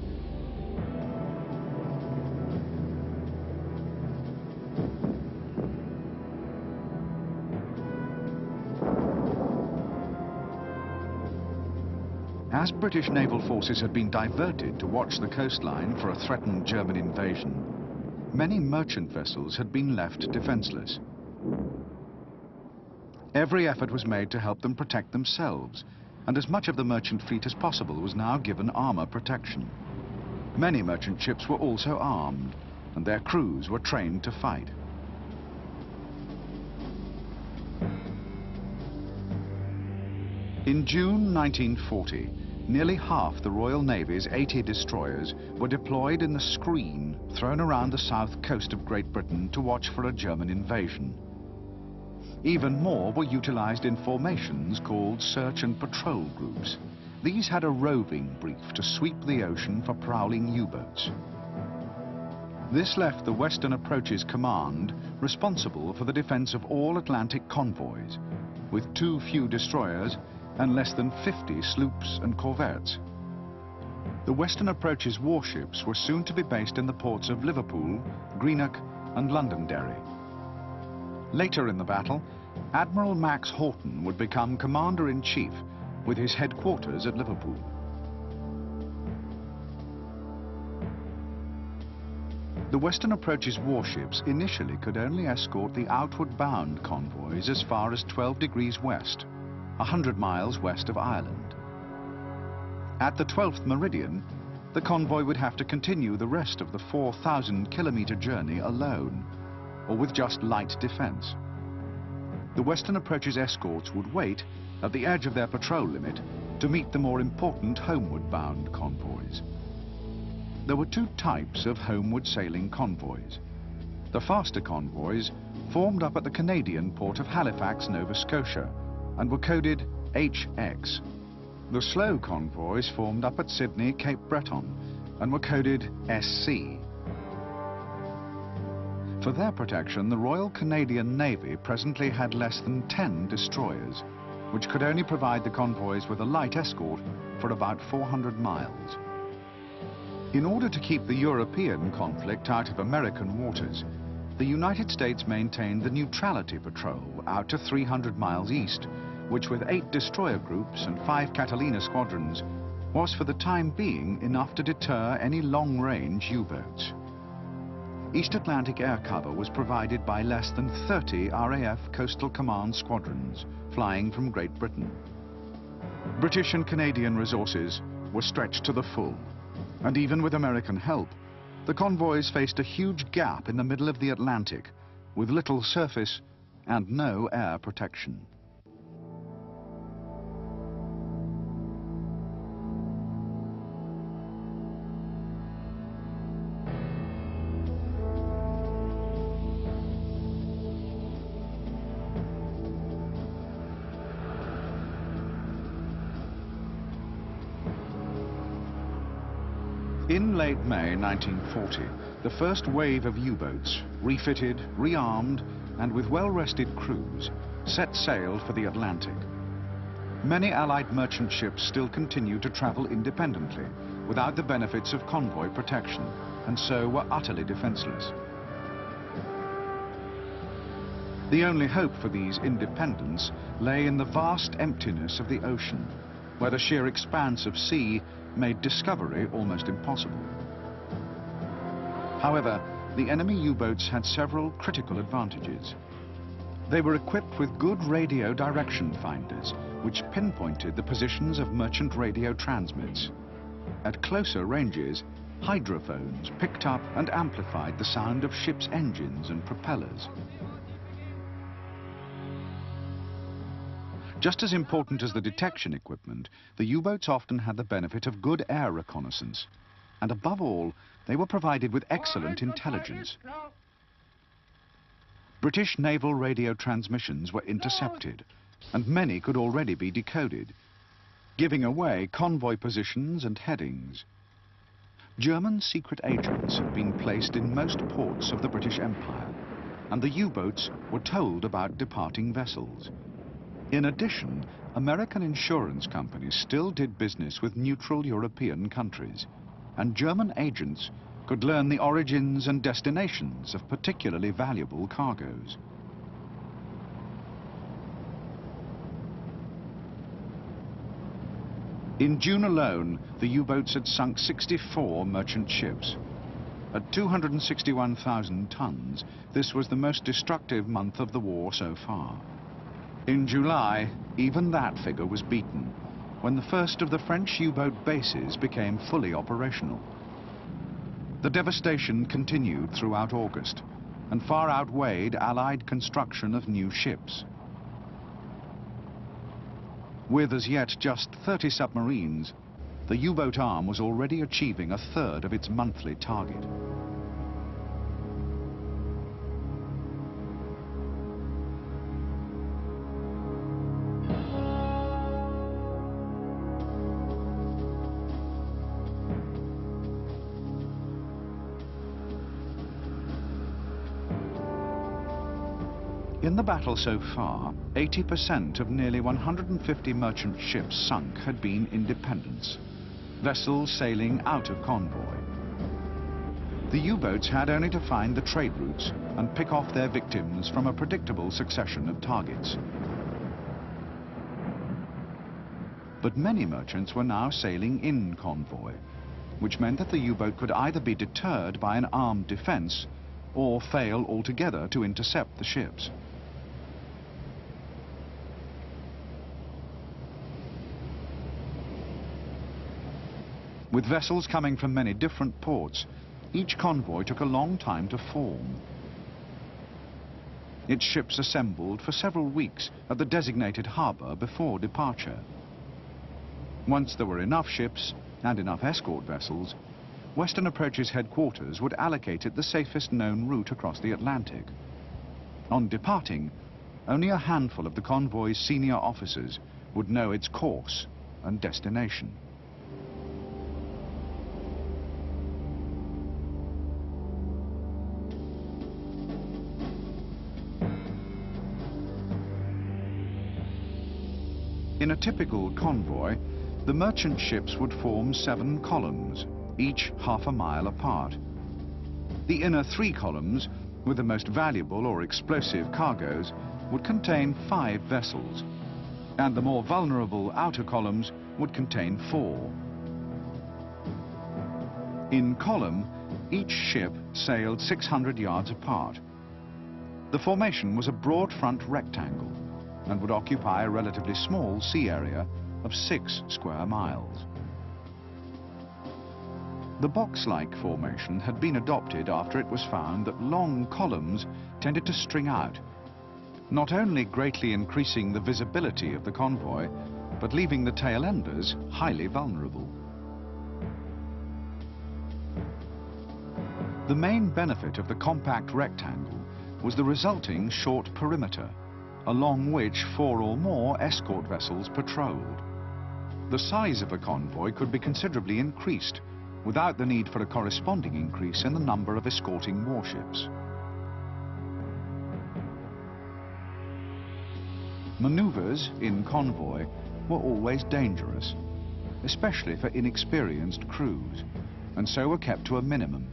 As British naval forces had been diverted to watch the coastline for a threatened German invasion, many merchant vessels had been left defenseless. Every effort was made to help them protect themselves, and as much of the merchant fleet as possible was now given armor protection. Many merchant ships were also armed, and their crews were trained to fight. In June 1940, nearly half the Royal Navy's 80 destroyers were deployed in the screen thrown around the south coast of Great Britain to watch for a German invasion. Even more were utilized in formations called search and patrol groups. These had a roving brief to sweep the ocean for prowling U-boats. This left the Western Approaches Command responsible for the defense of all Atlantic convoys, with too few destroyers and less than 50 sloops and corvettes. The Western Approaches warships were soon to be based in the ports of Liverpool, Greenock and Londonderry. Later in the battle, Admiral Max Houghton would become Commander-in-Chief with his headquarters at Liverpool. The Western Approaches warships initially could only escort the outward-bound convoys as far as 12 degrees west, 100 miles west of Ireland. At the 12th meridian, the convoy would have to continue the rest of the 4,000-kilometer journey alone, or with just light defense. The Western Approaches escorts would wait at the edge of their patrol limit to meet the more important homeward-bound convoys. There were two types of homeward sailing convoys. The faster convoys formed up at the Canadian port of Halifax, Nova Scotia, and were coded HX. The slow convoys formed up at Sydney, Cape Breton, and were coded SC. For their protection, the Royal Canadian Navy presently had less than 10 destroyers, which could only provide the convoys with a light escort for about 400 miles. In order to keep the European conflict out of American waters, the United States maintained the Neutrality Patrol out to 300 miles east, which with 8 destroyer groups and 5 Catalina squadrons was for the time being enough to deter any long-range U-boats. East Atlantic air cover was provided by less than 30 RAF Coastal Command squadrons flying from Great Britain. British and Canadian resources were stretched to the full, and even with American help, the convoys faced a huge gap in the middle of the Atlantic with little surface and no air protection. In late May 1940, the first wave of U-boats, refitted, rearmed, and with well-rested crews, set sail for the Atlantic. Many Allied merchant ships still continued to travel independently, without the benefits of convoy protection, and so were utterly defenseless. The only hope for these independents lay in the vast emptiness of the ocean, where the sheer expanse of sea made discovery almost impossible. However, the enemy U-boats had several critical advantages. They were equipped with good radio direction finders, which pinpointed the positions of merchant radio transmits. At closer ranges, hydrophones picked up and amplified the sound of ships' engines and propellers. Just as important as the detection equipment, the U-boats often had the benefit of good air reconnaissance. And above all, they were provided with excellent intelligence. British naval radio transmissions were intercepted, and many could already be decoded, giving away convoy positions and headings. German secret agents had been placed in most ports of the British Empire, and the U-boats were told about departing vessels. In addition, American insurance companies still did business with neutral European countries, and German agents could learn the origins and destinations of particularly valuable cargoes. In June alone, the U-boats had sunk 64 merchant ships. At 261,000 tons, this was the most destructive month of the war so far. In July, even that figure was beaten, when the first of the French U-boat bases became fully operational. The devastation continued throughout August, and far outweighed Allied construction of new ships. With as yet just 30 submarines, the U-boat arm was already achieving a third of its monthly target. In the battle so far, 80% of nearly 150 merchant ships sunk had been independents, vessels sailing out of convoy. The U-boats had only to find the trade routes and pick off their victims from a predictable succession of targets. But many merchants were now sailing in convoy, which meant that the U-boat could either be deterred by an armed defense or fail altogether to intercept the ships. With vessels coming from many different ports, each convoy took a long time to form. Its ships assembled for several weeks at the designated harbour before departure. Once there were enough ships and enough escort vessels, Western Approach's headquarters would allocate it the safest known route across the Atlantic. On departing, only a handful of the convoy's senior officers would know its course and destination. In a typical convoy, the merchant ships would form 7 columns, each half a mile apart. The inner 3 columns, with the most valuable or explosive cargoes, would contain 5 vessels, and the more vulnerable outer columns would contain 4. In column, each ship sailed 600 yards apart. The formation was a broad front rectangle and would occupy a relatively small sea area of 6 square miles. The box-like formation had been adopted after it was found that long columns tended to string out, not only greatly increasing the visibility of the convoy, but leaving the tail enders highly vulnerable. The main benefit of the compact rectangle was the resulting short perimeter, along which 4 or more escort vessels patrolled. The size of a convoy could be considerably increased without the need for a corresponding increase in the number of escorting warships. Maneuvers in convoy were always dangerous, especially for inexperienced crews, and so were kept to a minimum.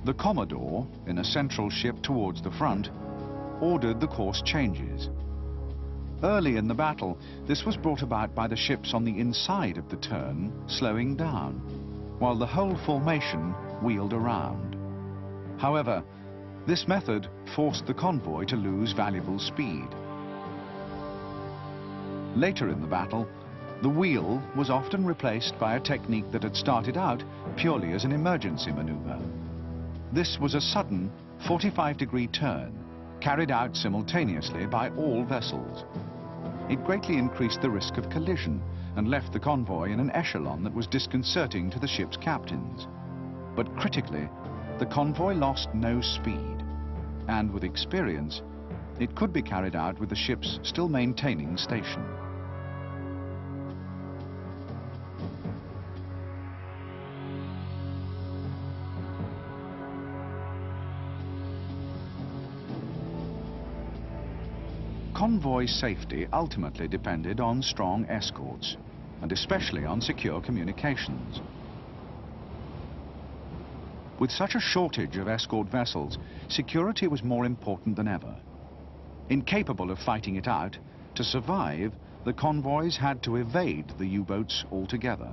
The Commodore, in a central ship towards the front, ordered the course changes. Early in the battle, this was brought about by the ships on the inside of the turn slowing down, while the whole formation wheeled around. However, this method forced the convoy to lose valuable speed. Later in the battle, the wheel was often replaced by a technique that had started out purely as an emergency maneuver. This was a sudden 45-degree turn, carried out simultaneously by all vessels. It greatly increased the risk of collision and left the convoy in an echelon that was disconcerting to the ship's captains. But critically, the convoy lost no speed, and with experience, it could be carried out with the ships still maintaining station. Convoy safety ultimately depended on strong escorts, and especially on secure communications. With such a shortage of escort vessels, security was more important than ever. Incapable of fighting it out, to survive, the convoys had to evade the U-boats altogether.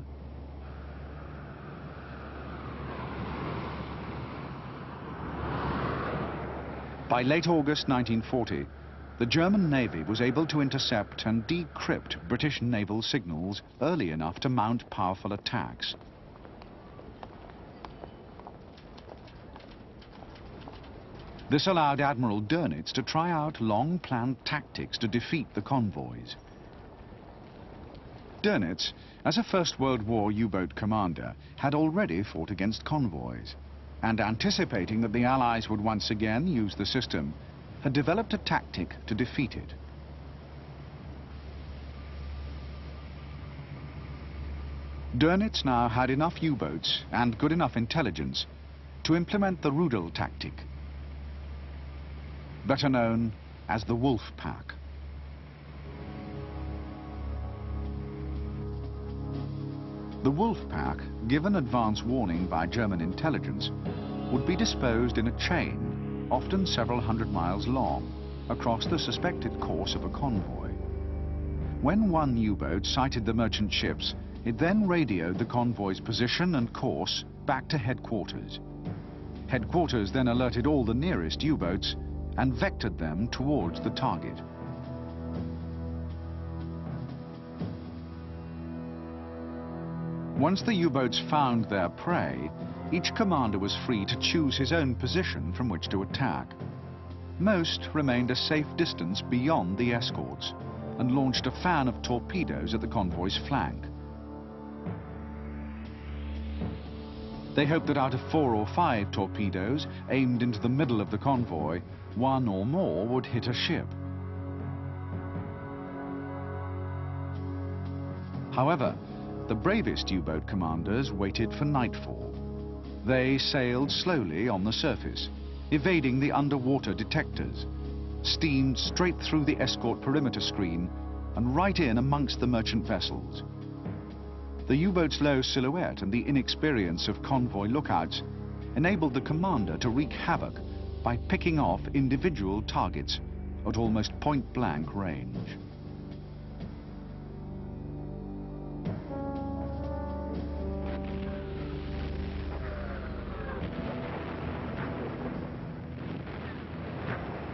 By late August 1940, the German Navy was able to intercept and decrypt British naval signals early enough to mount powerful attacks. This allowed Admiral Dönitz to try out long-planned tactics to defeat the convoys. Dönitz, as a First World War U-boat commander, had already fought against convoys, and anticipating that the Allies would once again use the system, had developed a tactic to defeat it. Dönitz now had enough U-boats and good enough intelligence to implement the Rudel tactic, better known as the Wolf Pack. The Wolf Pack, given advance warning by German intelligence, would be disposed in a chain, often several hundred miles long, across the suspected course of a convoy. When one U-boat sighted the merchant ships, it then radioed the convoy's position and course back to headquarters. Headquarters then alerted all the nearest U-boats and vectored them towards the target. Once the U-boats found their prey, each commander was free to choose his own position from which to attack. Most remained a safe distance beyond the escorts and launched a fan of torpedoes at the convoy's flank. They hoped that out of 4 or 5 torpedoes aimed into the middle of the convoy, 1 or more would hit a ship. However, the bravest U-boat commanders waited for nightfall. They sailed slowly on the surface, evading the underwater detectors, steamed straight through the escort perimeter screen and right in amongst the merchant vessels. The U-boat's low silhouette and the inexperience of convoy lookouts enabled the commander to wreak havoc by picking off individual targets at almost point-blank range.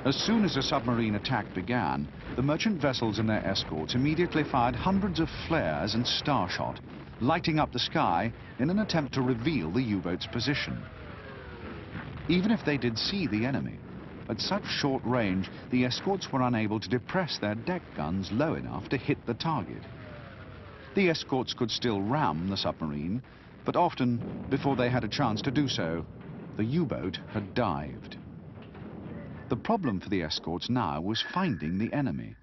As soon as a submarine attack began, the merchant vessels and their escorts immediately fired hundreds of flares and starshot, lighting up the sky in an attempt to reveal the U-boat's position. Even if they did see the enemy, at such short range, the escorts were unable to depress their deck guns low enough to hit the target. The escorts could still ram the submarine, but often, before they had a chance to do so, the U-boat had dived. The problem for the escorts now was finding the enemy.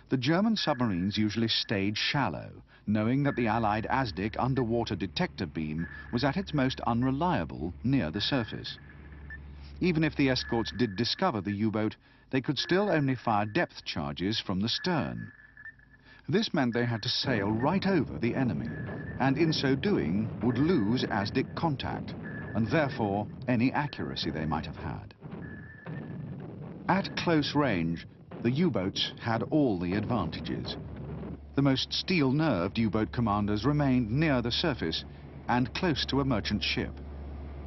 The German submarines usually stayed shallow, knowing that the Allied ASDIC underwater detector beam was at its most unreliable near the surface. Even if the escorts did discover the U-boat, they could still only fire depth charges from the stern. This meant they had to sail right over the enemy, and in so doing would lose ASDIC contact, and therefore any accuracy they might have had. At close range, the U-boats had all the advantages. The most steel-nerved U-boat commanders remained near the surface and close to a merchant ship.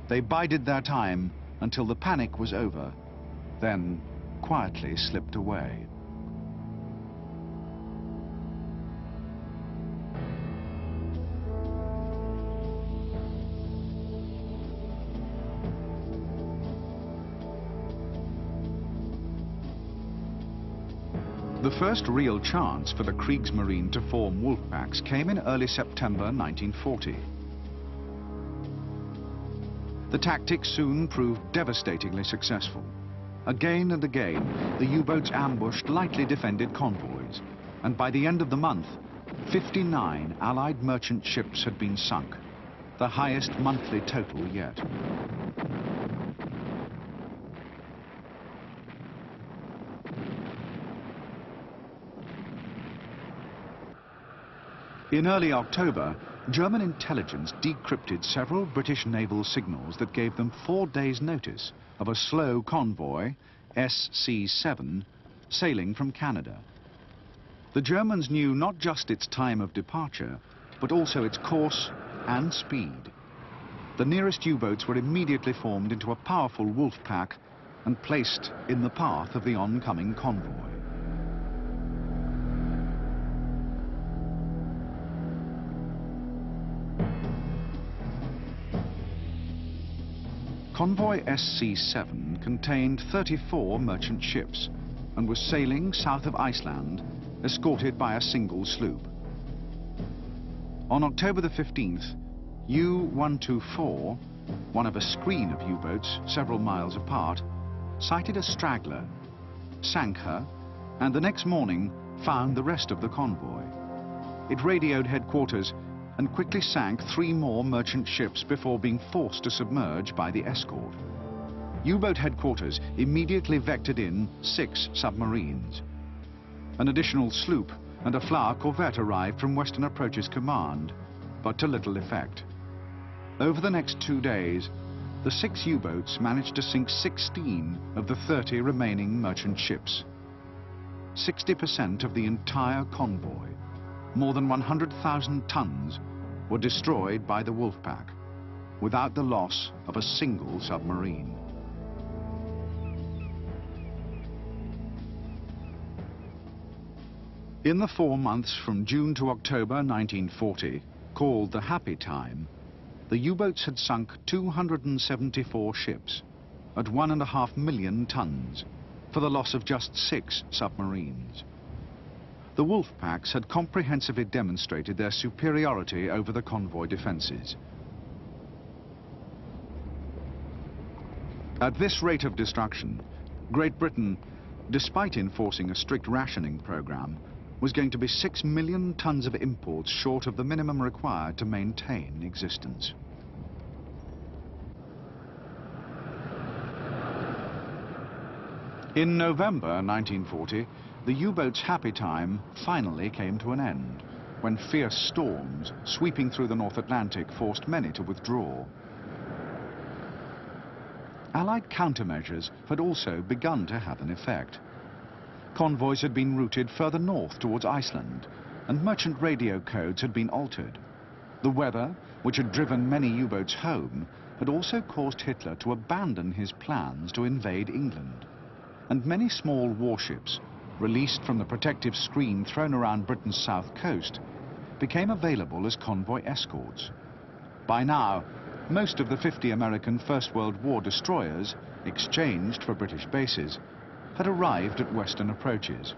They bided their time until the panic was over, then quietly slipped away. The first real chance for the Kriegsmarine to form wolf packs came in early September 1940. The tactic soon proved devastatingly successful. Again and again, the U-boats ambushed lightly defended convoys, and by the end of the month, 59 Allied merchant ships had been sunk, the highest monthly total yet. In early October, German intelligence decrypted several British naval signals that gave them 4 days' notice of a slow convoy, SC-7, sailing from Canada. The Germans knew not just its time of departure, but also its course and speed. The nearest U-boats were immediately formed into a powerful wolf pack and placed in the path of the oncoming convoy. Convoy SC-7 contained 34 merchant ships and was sailing south of Iceland, escorted by a single sloop. On October the 15th, U-124, one of a screen of U-boats several miles apart, sighted a straggler, sank her, and the next morning found the rest of the convoy. It radioed headquarters and quickly sank 3 more merchant ships before being forced to submerge by the escort. U-boat headquarters immediately vectored in 6 submarines. An additional sloop and a Flower corvette arrived from Western Approach's command, but to little effect. Over the next 2 days, the 6 U-boats managed to sink 16 of the 30 remaining merchant ships. 60% of the entire convoy, more than 100,000 tons, were destroyed by the Wolfpack, without the loss of a single submarine. In the 4 months from June to October 1940, called the Happy Time, the U-boats had sunk 274 ships at 1.5 million tons for the loss of just 6 submarines. The wolf packs had comprehensively demonstrated their superiority over the convoy defenses. At this rate of destruction, Great Britain, despite enforcing a strict rationing program, was going to be 6 million tons of imports short of the minimum required to maintain existence. In November 1940, the U-boat's happy time finally came to an end. when fierce storms sweeping through the North Atlantic forced many to withdraw. Allied countermeasures had also begun to have an effect. Convoys had been routed further north towards Iceland, and merchant radio codes had been altered. The weather, which had driven many U-boats home, had also caused Hitler to abandon his plans to invade England. And many small warships, released from the protective screen thrown around Britain's south coast, became available as convoy escorts. By now, most of the 50 American First World War destroyers, exchanged for British bases, had arrived at western approaches.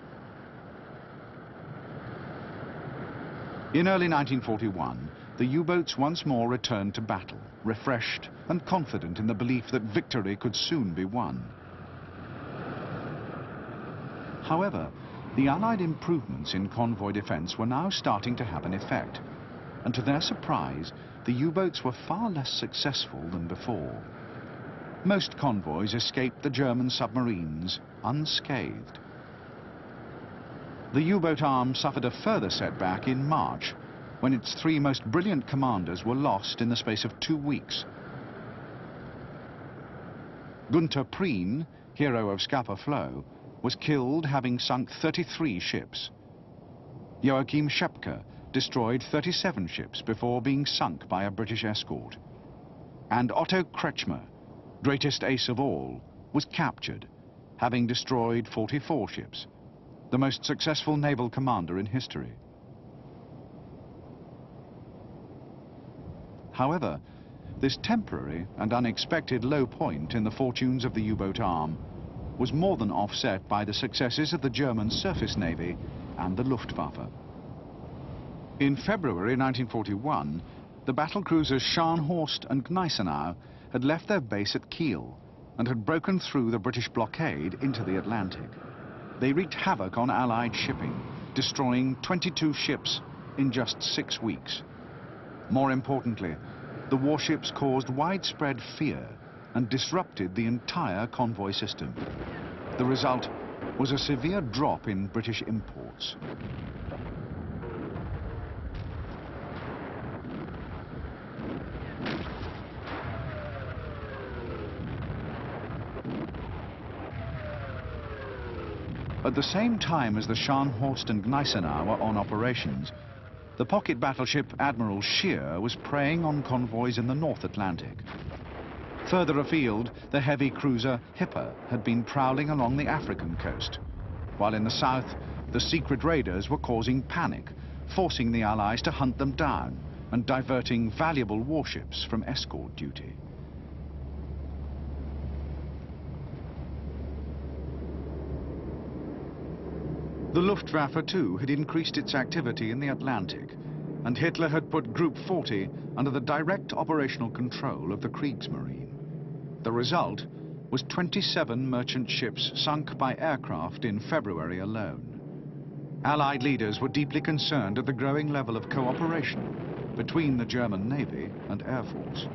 In early 1941, the U-boats once more returned to battle, refreshed and confident in the belief that victory could soon be won. However, the Allied improvements in convoy defense were now starting to have an effect, and to their surprise, the U-boats were far less successful than before. Most convoys escaped the German submarines unscathed. The U-boat arm suffered a further setback in March, when its 3 most brilliant commanders were lost in the space of 2 weeks. Gunther Prien, hero of Scapa Flow, was killed having sunk 33 ships. Joachim Schepke destroyed 37 ships before being sunk by a British escort. And Otto Kretschmer, greatest ace of all, was captured, having destroyed 44 ships, the most successful naval commander in history. However, this temporary and unexpected low point in the fortunes of the U-boat arm was more than offset by the successes of the German surface navy and the Luftwaffe. In February 1941, the battlecruisers Scharnhorst and Gneisenau had left their base at Kiel and had broken through the British blockade into the Atlantic. They wreaked havoc on Allied shipping, destroying 22 ships in just 6 weeks. More importantly, the warships caused widespread fear and disrupted the entire convoy system. The result was a severe drop in British imports. At the same time as the Scharnhorst and Gneisenau were on operations, the pocket battleship Admiral Scheer was preying on convoys in the North Atlantic. Further afield, the heavy cruiser Hipper had been prowling along the African coast, while in the south, the secret raiders were causing panic, forcing the Allies to hunt them down and diverting valuable warships from escort duty. The Luftwaffe, too, had increased its activity in the Atlantic, and Hitler had put Group 40 under the direct operational control of the Kriegsmarine. The result was 27 merchant ships sunk by aircraft in February alone. Allied leaders were deeply concerned at the growing level of cooperation between the German Navy and Air Force.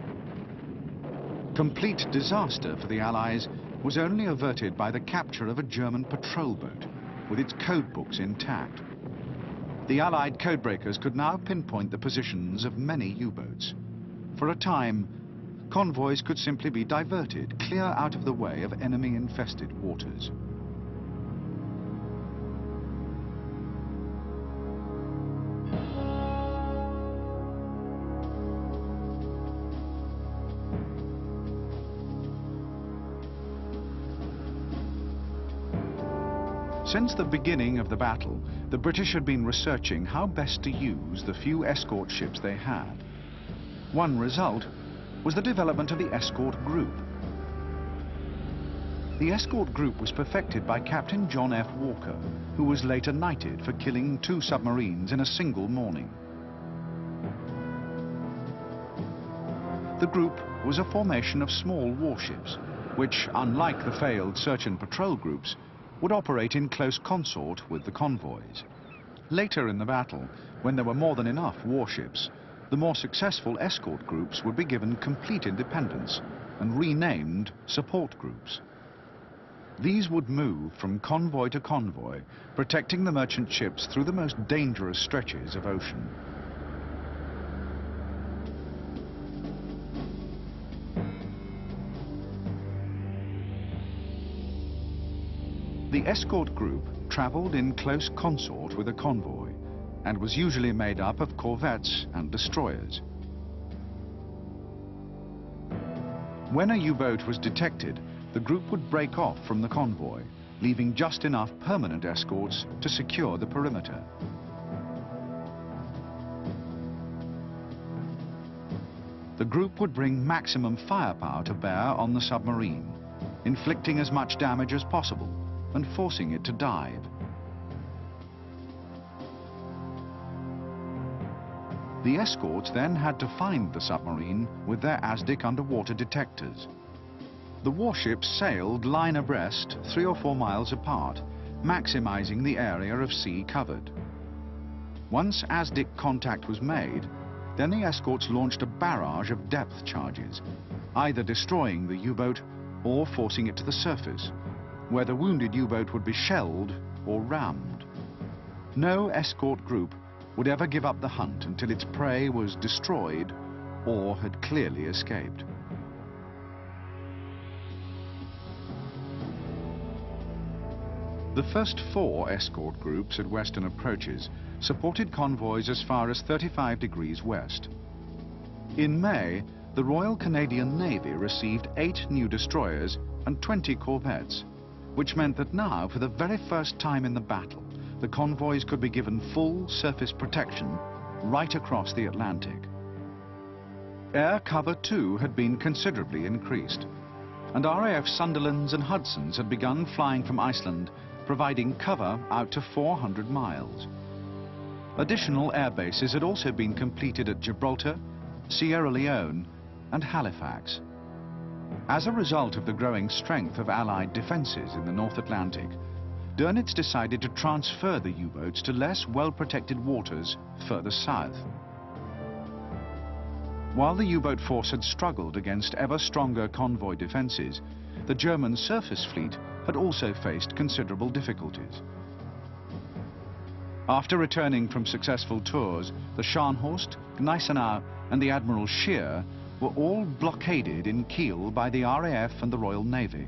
Complete disaster for the Allies was only averted by the capture of a German patrol boat with its code books intact. The Allied codebreakers could now pinpoint the positions of many U-boats. For a time, convoys could simply be diverted clear out of the way of enemy-infested waters. Since the beginning of the battle, the British had been researching how best to use the few escort ships they had. One result was the development of the escort group. The escort group was perfected by Captain John F. Walker, who was later knighted for killing 2 submarines in a single morning. The group was a formation of small warships, which, unlike the failed search and patrol groups, would operate in close consort with the convoys. Later in the battle, when there were more than enough warships, the more successful escort groups would be given complete independence and renamed support groups. These would move from convoy to convoy, protecting the merchant ships through the most dangerous stretches of ocean. The escort group traveled in close consort with a convoy and was usually made up of corvettes and destroyers. When a U-boat was detected, the group would break off from the convoy, leaving just enough permanent escorts to secure the perimeter. The group would bring maximum firepower to bear on the submarine, inflicting as much damage as possible and forcing it to dive. The escorts then had to find the submarine with their ASDIC underwater detectors. The warships sailed line abreast 3 or 4 miles apart, maximizing the area of sea covered. Once ASDIC contact was made, then the escorts launched a barrage of depth charges, either destroying the U-boat or forcing it to the surface, where the wounded U-boat would be shelled or rammed. No escort group would ever give up the hunt until its prey was destroyed or had clearly escaped. The first 4 escort groups at western approaches supported convoys as far as 35 degrees west. In May, the Royal Canadian Navy received 8 new destroyers and 20 corvettes, which meant that now, for the very first time in the battle, the convoys could be given full surface protection right across the Atlantic. Air cover too had been considerably increased, and RAF Sunderlands and Hudsons had begun flying from Iceland, providing cover out to 400 miles. Additional air bases had also been completed at Gibraltar, Sierra Leone and Halifax. As a result of the growing strength of Allied defences in the North Atlantic, Dönitz decided to transfer the U-boats to less well-protected waters further south. While the U-boat force had struggled against ever stronger convoy defences, the German surface fleet had also faced considerable difficulties. After returning from successful tours, the Scharnhorst, Gneisenau and the Admiral Scheer were all blockaded in Kiel by the RAF and the Royal Navy.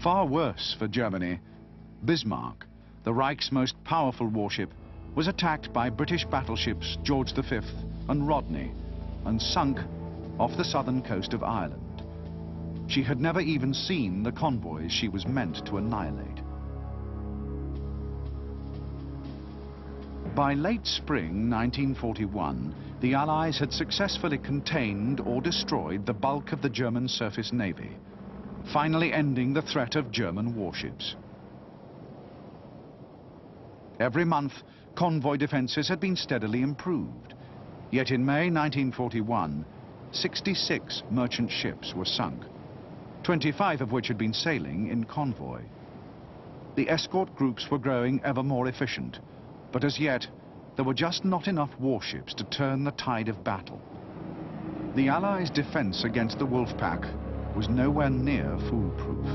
Far worse for Germany, Bismarck, the Reich's most powerful warship, was attacked by British battleships George V and Rodney and sunk off the southern coast of Ireland. She had never even seen the convoys she was meant to annihilate. By late spring 1941, the Allies had successfully contained or destroyed the bulk of the German surface navy, finally ending the threat of German warships. Every month, convoy defences had been steadily improved. Yet in May 1941, 66 merchant ships were sunk, 25 of which had been sailing in convoy. The escort groups were growing ever more efficient, but as yet, there were just not enough warships to turn the tide of battle. The Allies' defense against the wolf pack was nowhere near foolproof.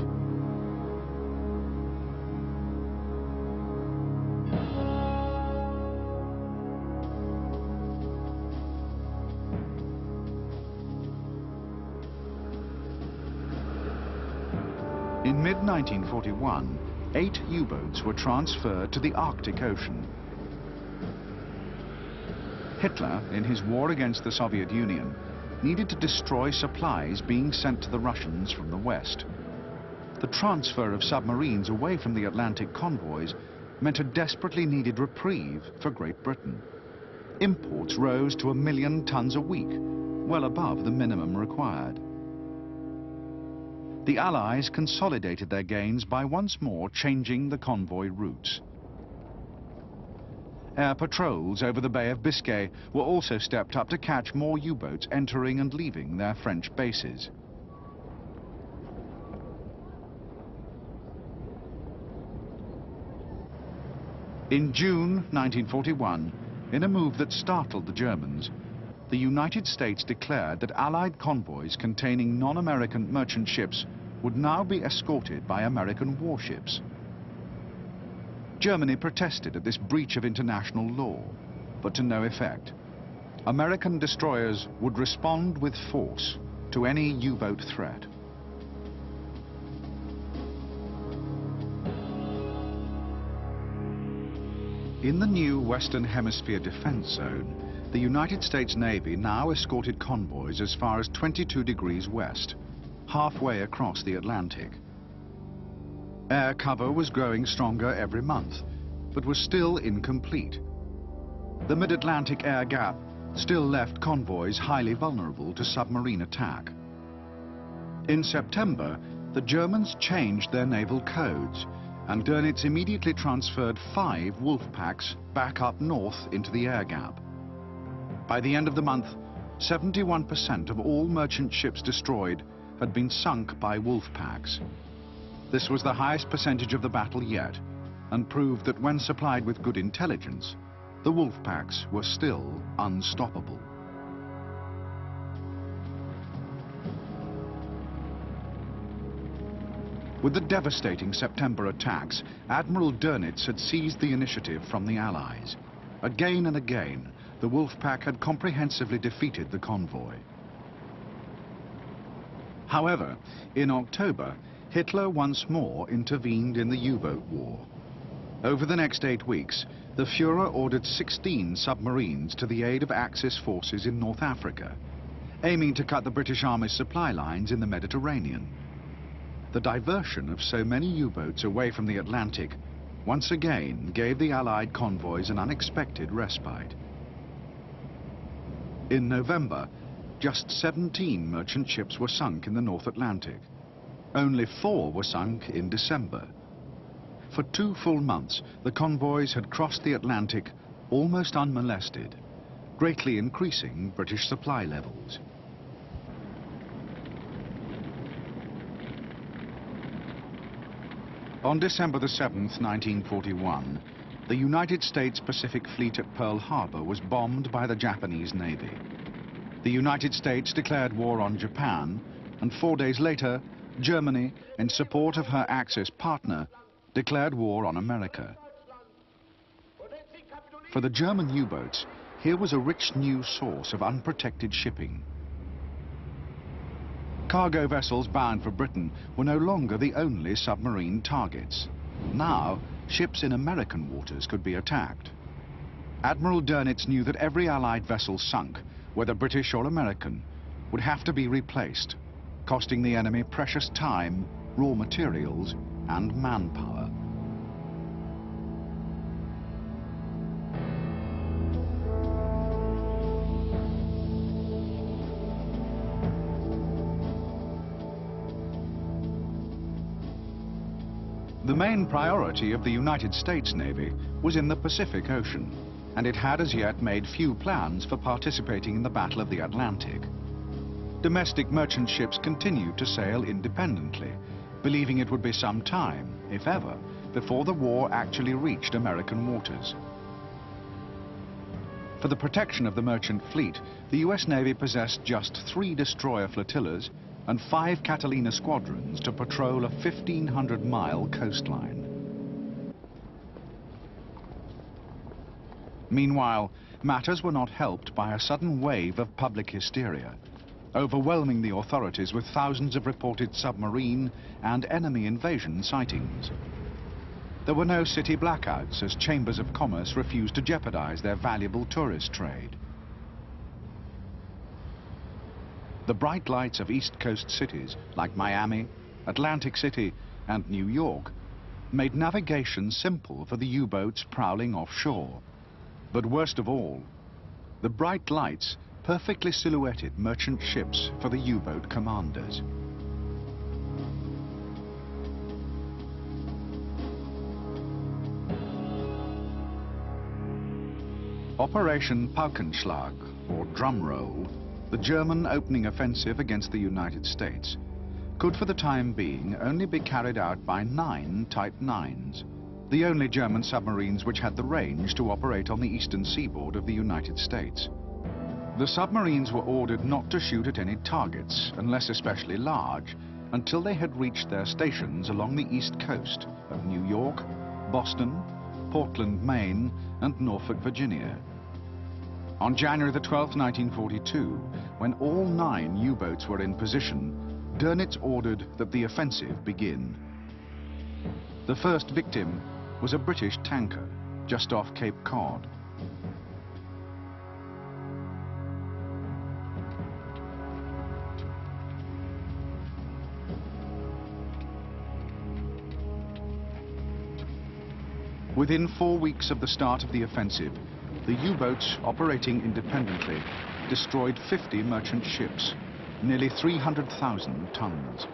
In mid-1941, 8 U-boats were transferred to the Arctic Ocean. Hitler, in his war against the Soviet Union, needed to destroy supplies being sent to the Russians from the west. The transfer of submarines away from the Atlantic convoys meant a desperately needed reprieve for Great Britain. Imports rose to 1 million tons a week, well above the minimum required. The Allies consolidated their gains by once more changing the convoy routes. Air patrols over the Bay of Biscay were also stepped up to catch more U-boats entering and leaving their French bases. In June 1941, in a move that startled the Germans, the United States declared that Allied convoys containing non-American merchant ships would now be escorted by American warships. Germany protested at this breach of international law, but to no effect. American destroyers would respond with force to any U-boat threat. In the new Western Hemisphere defense zone, the United States Navy now escorted convoys as far as 22 degrees west, halfway across the Atlantic. Air cover was growing stronger every month, but was still incomplete. The mid-Atlantic air gap still left convoys highly vulnerable to submarine attack. In September, the Germans changed their naval codes, and Dönitz immediately transferred 5 wolf packs back up north into the air gap. By the end of the month, 71% of all merchant ships destroyed had been sunk by wolf packs. This was the highest percentage of the battle yet, and proved that when supplied with good intelligence, the wolf packs were still unstoppable. With the devastating September attacks, Admiral Dönitz had seized the initiative from the Allies. Again and again, the Wolfpack had comprehensively defeated the convoy. However, in October, Hitler once more intervened in the U-boat war. Over the next 8 weeks, the Führer ordered 16 submarines to the aid of Axis forces in North Africa, aiming to cut the British Army's supply lines in the Mediterranean. The diversion of so many U-boats away from the Atlantic once again gave the Allied convoys an unexpected respite. In November, just 17 merchant ships were sunk in the North Atlantic. Only 4 were sunk in December. For 2 full months, the convoys had crossed the Atlantic almost unmolested, greatly increasing British supply levels. On December the 7th, 1941, the United States Pacific Fleet at Pearl Harbor was bombed by the Japanese Navy. The United States declared war on Japan, and 4 days later, Germany, in support of her Axis partner, declared war on America. For the German U-boats, here was a rich new source of unprotected shipping. Cargo vessels bound for Britain were no longer the only submarine targets. Now, ships in American waters could be attacked. Admiral Dönitz knew that every Allied vessel sunk, whether British or American, would have to be replaced, costing the enemy precious time, raw materials, and manpower. The main priority of the United States Navy was in the Pacific Ocean, and it had as yet made few plans for participating in the Battle of the Atlantic. Domestic merchant ships continued to sail independently, believing it would be some time, if ever, before the war actually reached American waters. For the protection of the merchant fleet, the US Navy possessed just 3 destroyer flotillas and 5 Catalina squadrons to patrol a 1,500-mile coastline. Meanwhile, matters were not helped by a sudden wave of public hysteria, overwhelming the authorities with thousands of reported submarine and enemy invasion sightings. There were no city blackouts as chambers of commerce refused to jeopardize their valuable tourist trade. The bright lights of East Coast cities like Miami, Atlantic City, and New York made navigation simple for the U-boats prowling offshore. But worst of all, the bright lights perfectly silhouetted merchant ships for the U-boat commanders. Operation Paukenschlag, or drum roll, the German opening offensive against the United States, could for the time being only be carried out by 9 Type 9s, the only German submarines which had the range to operate on the eastern seaboard of the United States. The submarines were ordered not to shoot at any targets unless especially large, until they had reached their stations along the east coast of New York, Boston, Portland, Maine, and Norfolk, Virginia. On January the 12th, 1942, when all 9 U-boats were in position, Dönitz ordered that the offensive begin. The first victim was a British tanker just off Cape Cod. Within 4 weeks of the start of the offensive, the U-boats operating independently destroyed 50 merchant ships, nearly 300,000 tons.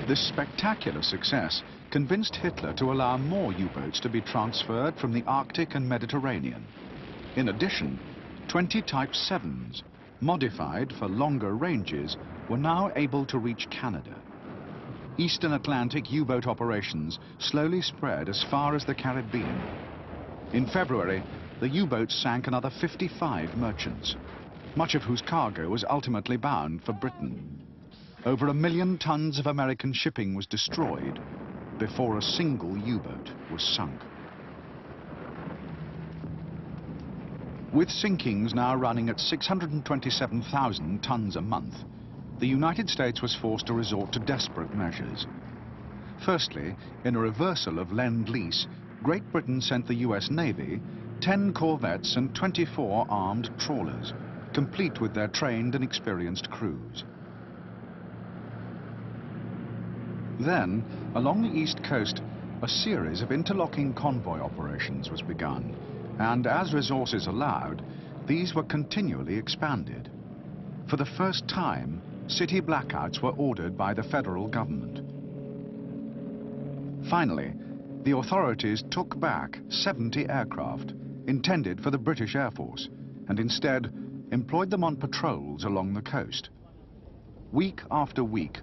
This spectacular success convinced Hitler to allow more U-boats to be transferred from the Arctic and Mediterranean. In addition, 20 Type 7s, modified for longer ranges, were now able to reach Canada. Eastern Atlantic U-boat operations slowly spread as far as the Caribbean. In February, the U-boats sank another 55 merchants, much of whose cargo was ultimately bound for Britain. Over 1 million tons of American shipping was destroyed before a single U-boat was sunk. With sinkings now running at 627,000 tons a month, the United States was forced to resort to desperate measures. Firstly, in a reversal of Lend-Lease, Great Britain sent the US Navy 10 corvettes and 24 armed trawlers, complete with their trained and experienced crews. Then, along the east coast, a series of interlocking convoy operations was begun, and as resources allowed, these were continually expanded. For the first time, city blackouts were ordered by the federal government. Finally, the authorities took back 70 aircraft intended for the British Air Force and instead employed them on patrols along the coast. Week after week,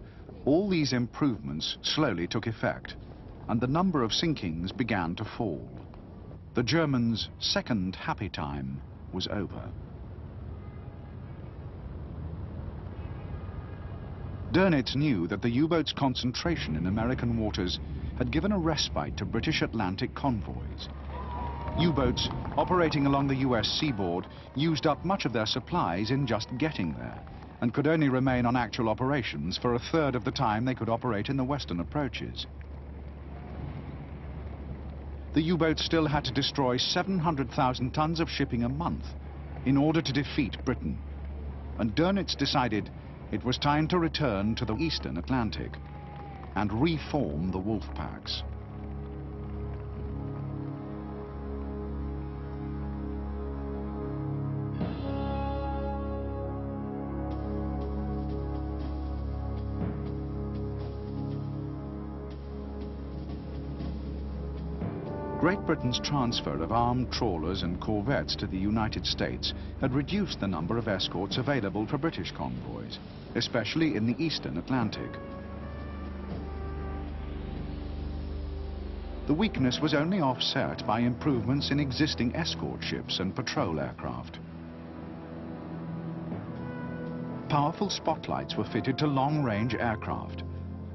all these improvements slowly took effect, and the number of sinkings began to fall. The Germans' second happy time was over. Dönitz knew that the U-boats' concentration in American waters had given a respite to British Atlantic convoys. U-boats operating along the US seaboard used up much of their supplies in just getting there, and could only remain on actual operations for 1/3 of the time they could operate in the western approaches. The U-boats still had to destroy 700,000 tons of shipping a month in order to defeat Britain, and Dönitz decided it was time to return to the eastern Atlantic and reform the wolf packs. Great Britain's transfer of armed trawlers and corvettes to the United States had reduced the number of escorts available for British convoys, especially in the eastern Atlantic. The weakness was only offset by improvements in existing escort ships and patrol aircraft. Powerful spotlights were fitted to long-range aircraft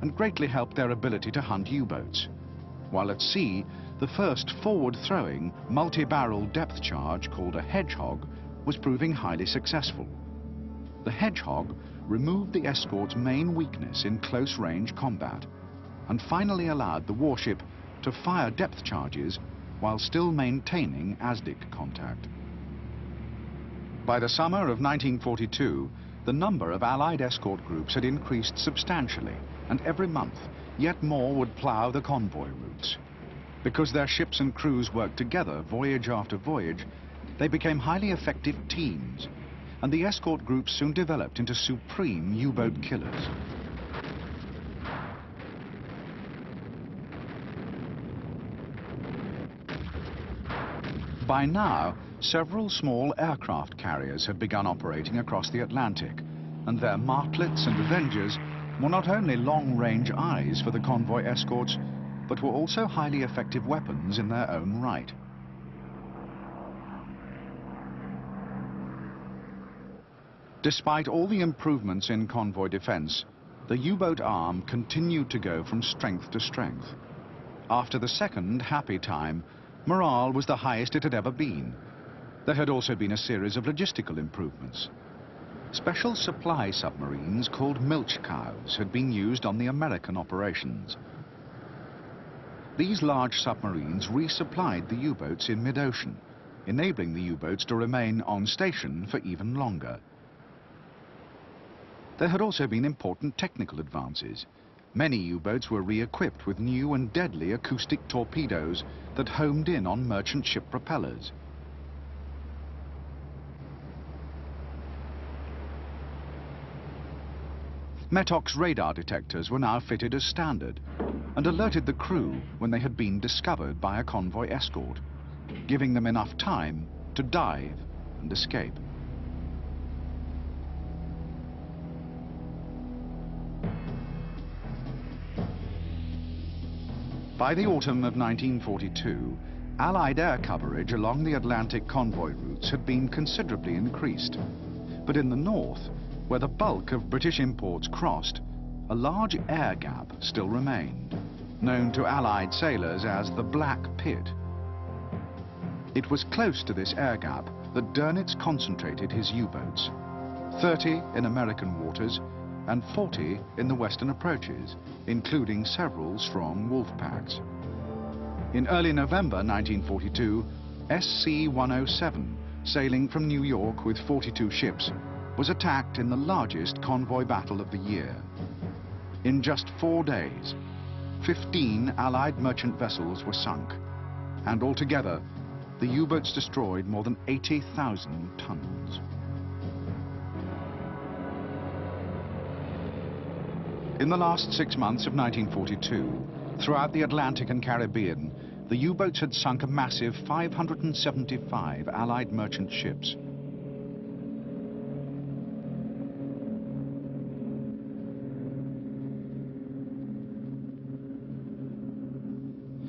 and greatly helped their ability to hunt U-boats, while at sea, the first forward-throwing, multi-barrel depth charge called a Hedgehog was proving highly successful. The Hedgehog removed the escort's main weakness in close-range combat and finally allowed the warship to fire depth charges while still maintaining ASDIC contact. By the summer of 1942, the number of Allied escort groups had increased substantially, and every month, yet more would plough the convoy routes. Because their ships and crews worked together voyage after voyage, they became highly effective teams, and the escort groups soon developed into supreme U-boat killers. By now, several small aircraft carriers had begun operating across the Atlantic, and their Martlets and Avengers were not only long-range eyes for the convoy escorts, but were also highly effective weapons in their own right. Despite all the improvements in convoy defense, the U-boat arm continued to go from strength to strength. After the second happy time, morale was the highest it had ever been. There had also been a series of logistical improvements. Special supply submarines called milch cows had been used on the American operations. These large submarines resupplied the U-boats in mid-ocean, enabling the U-boats to remain on station for even longer. There had also been important technical advances. Many U-boats were re-equipped with new and deadly acoustic torpedoes that homed in on merchant ship propellers. Metok's radar detectors were now fitted as standard and alerted the crew when they had been discovered by a convoy escort, giving them enough time to dive and escape. By the autumn of 1942, Allied air coverage along the Atlantic convoy routes had been considerably increased. But in the north, where the bulk of British imports crossed, a large air gap still remained, known to Allied sailors as the Black Pit. It was close to this air gap that Dönitz concentrated his U-boats, 30 in American waters and 40 in the western approaches, including several strong wolf packs. In early November 1942, SC-107, sailing from New York with 42 ships, was attacked in the largest convoy battle of the year. In just 4 days, 15 Allied merchant vessels were sunk, and altogether, the U-boats destroyed more than 80,000 tons. In the last 6 months of 1942, throughout the Atlantic and Caribbean, the U-boats had sunk a massive 575 Allied merchant ships.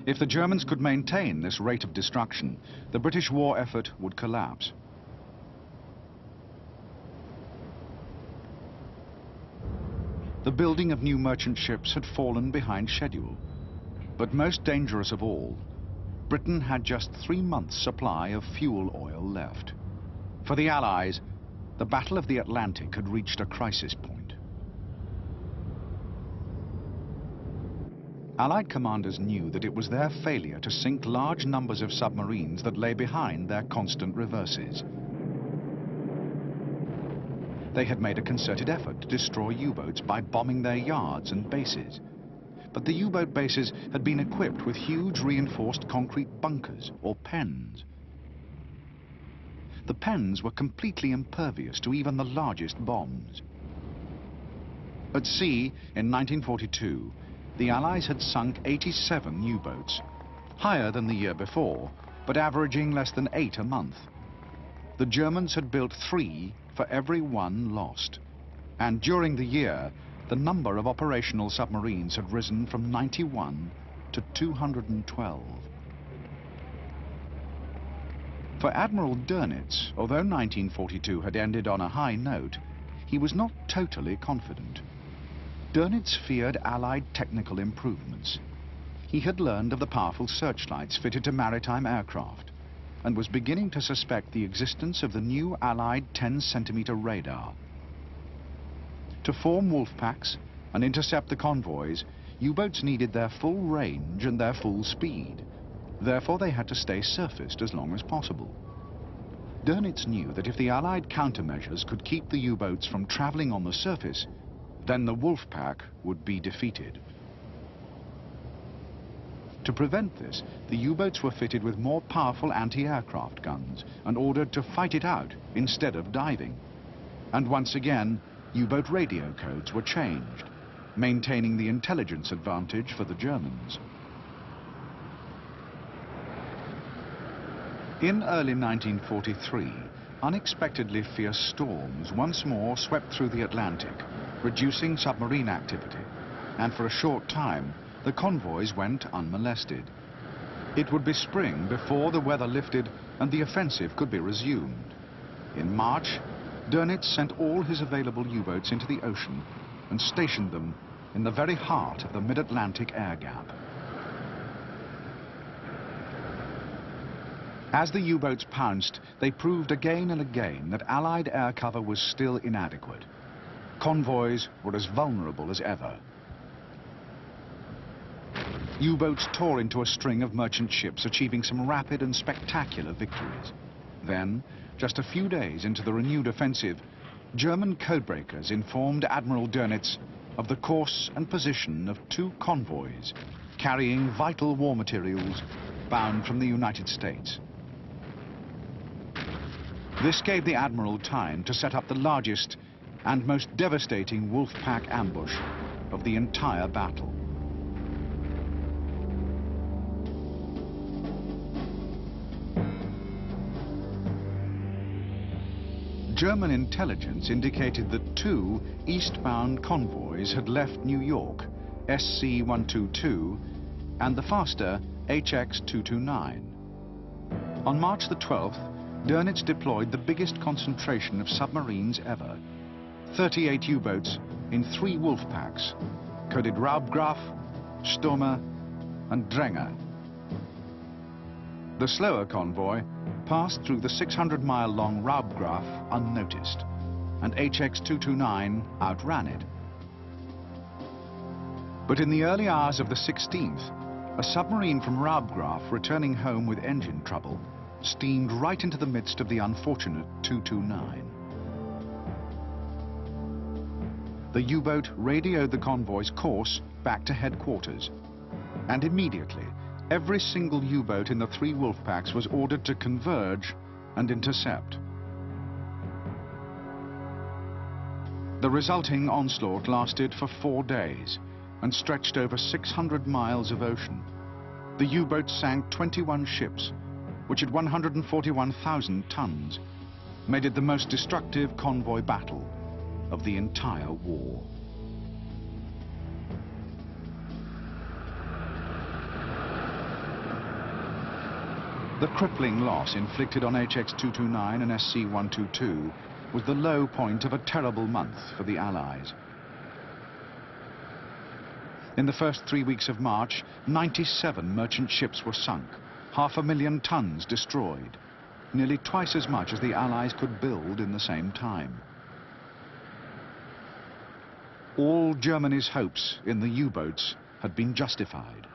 If the Germans could maintain this rate of destruction, the British war effort would collapse. The building of new merchant ships had fallen behind schedule. But most dangerous of all, Britain had just 3 months' supply of fuel oil left. For the Allies, the Battle of the Atlantic had reached a crisis point. Allied commanders knew that it was their failure to sink large numbers of submarines that lay behind their constant reverses. They had made a concerted effort to destroy U-boats by bombing their yards and bases. But the U-boat bases had been equipped with huge reinforced concrete bunkers, or pens. The pens were completely impervious to even the largest bombs. At sea, in 1942, the Allies had sunk 87 U-boats, higher than the year before, but averaging less than 8 a month. The Germans had built 3 for every 1 lost. And during the year, the number of operational submarines had risen from 91 to 212. For Admiral Dönitz, although 1942 had ended on a high note, he was not totally confident. Dönitz feared Allied technical improvements. He had learned of the powerful searchlights fitted to maritime aircraft, and was beginning to suspect the existence of the new Allied 10-centimeter radar. To form wolf packs and intercept the convoys, U-boats needed their full range and their full speed. Therefore, they had to stay surfaced as long as possible. Dönitz knew that if the Allied countermeasures could keep the U-boats from traveling on the surface, then the wolf pack would be defeated. To prevent this, the U-boats were fitted with more powerful anti-aircraft guns and ordered to fight it out instead of diving. And once again, U-boat radio codes were changed, maintaining the intelligence advantage for the Germans. In early 1943, unexpectedly fierce storms once more swept through the Atlantic, reducing submarine activity, and for a short time, the convoys went unmolested. It would be spring before the weather lifted and the offensive could be resumed. In March, Dönitz sent all his available U-boats into the ocean and stationed them in the very heart of the mid-Atlantic air gap. As the U-boats pounced, they proved again and again that Allied air cover was still inadequate. Convoys were as vulnerable as ever. U-boats tore into a string of merchant ships, achieving some rapid and spectacular victories. Then, just a few days into the renewed offensive, German codebreakers informed Admiral Dönitz of the course and position of two convoys carrying vital war materials bound from the United States. This gave the Admiral time to set up the largest and most devastating wolf pack ambush of the entire battle. German intelligence indicated that two eastbound convoys had left New York, SC-122, and the faster HX-229. On March the 12th, Dönitz deployed the biggest concentration of submarines ever. 38 U-boats in 3 wolf packs, coded Raubgraf, Stürmer, and Dränger. The slower convoy passed through the 600-mile-long Raubgraf unnoticed, and HX-229 outran it. But in the early hours of the 16th, a submarine from Raubgraf returning home with engine trouble steamed right into the midst of the unfortunate 229. The U-boat radioed the convoy's course back to headquarters, and immediately every single U-boat in the 3 wolf packs was ordered to converge and intercept. The resulting onslaught lasted for 4 days and stretched over 600 miles of ocean. The U-boats sank 21 ships, which at 141,000 tons made it the most destructive convoy battle of the entire war. The crippling loss inflicted on HX-229 and SC-122 was the low point of a terrible month for the Allies. In the first 3 weeks of March, 97 merchant ships were sunk, 500,000 tons destroyed, nearly twice as much as the Allies could build in the same time. All Germany's hopes in the U-boats had been justified.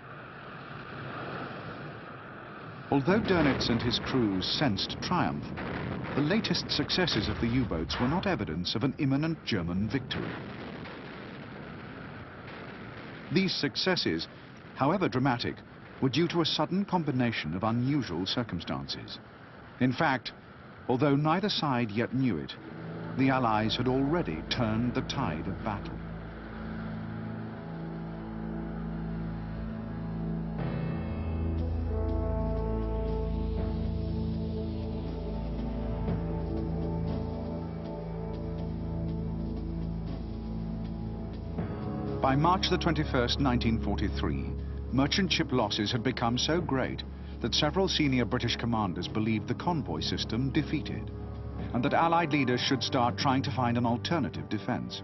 Although Dönitz and his crews sensed triumph, the latest successes of the U-boats were not evidence of an imminent German victory. These successes, however dramatic, were due to a sudden combination of unusual circumstances. In fact, although neither side yet knew it, the Allies had already turned the tide of battle. By March the 21st, 1943, merchant ship losses had become so great that several senior British commanders believed the convoy system defeated, and that Allied leaders should start trying to find an alternative defense.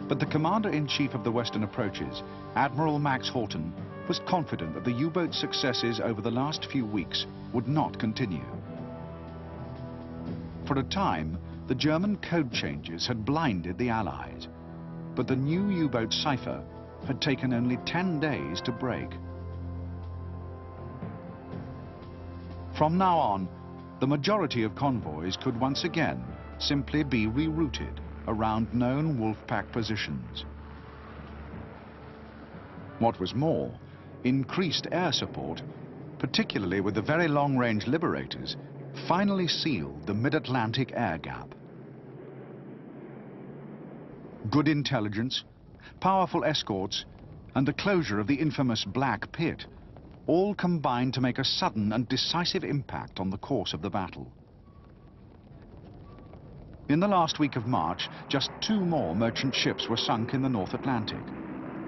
But the commander-in-chief of the Western approaches, Admiral Max Horton, was confident that the U-boat successes over the last few weeks would not continue. For a time, the German code changes had blinded the Allies, but the new U-boat cipher had taken only 10 days to break. From now on, the majority of convoys could once again simply be rerouted around known Wolfpack positions. What was more, increased air support, particularly with the very long-range Liberators, finally sealed the mid-Atlantic air gap. Good intelligence, powerful escorts, and the closure of the infamous Black Pit all combined to make a sudden and decisive impact on the course of the battle. In the last week of March, just 2 more merchant ships were sunk in the North Atlantic.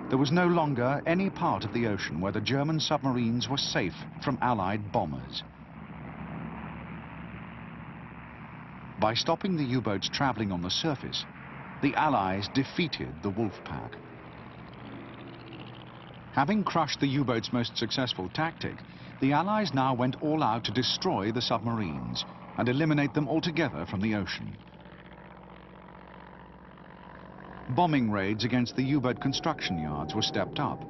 There was no longer any part of the ocean where the German submarines were safe from Allied bombers. By stopping the U-boats traveling on the surface, the Allies defeated the Wolf Pack. Having crushed the U-boat's most successful tactic, the Allies now went all out to destroy the submarines and eliminate them altogether from the ocean. Bombing raids against the U-boat construction yards were stepped up,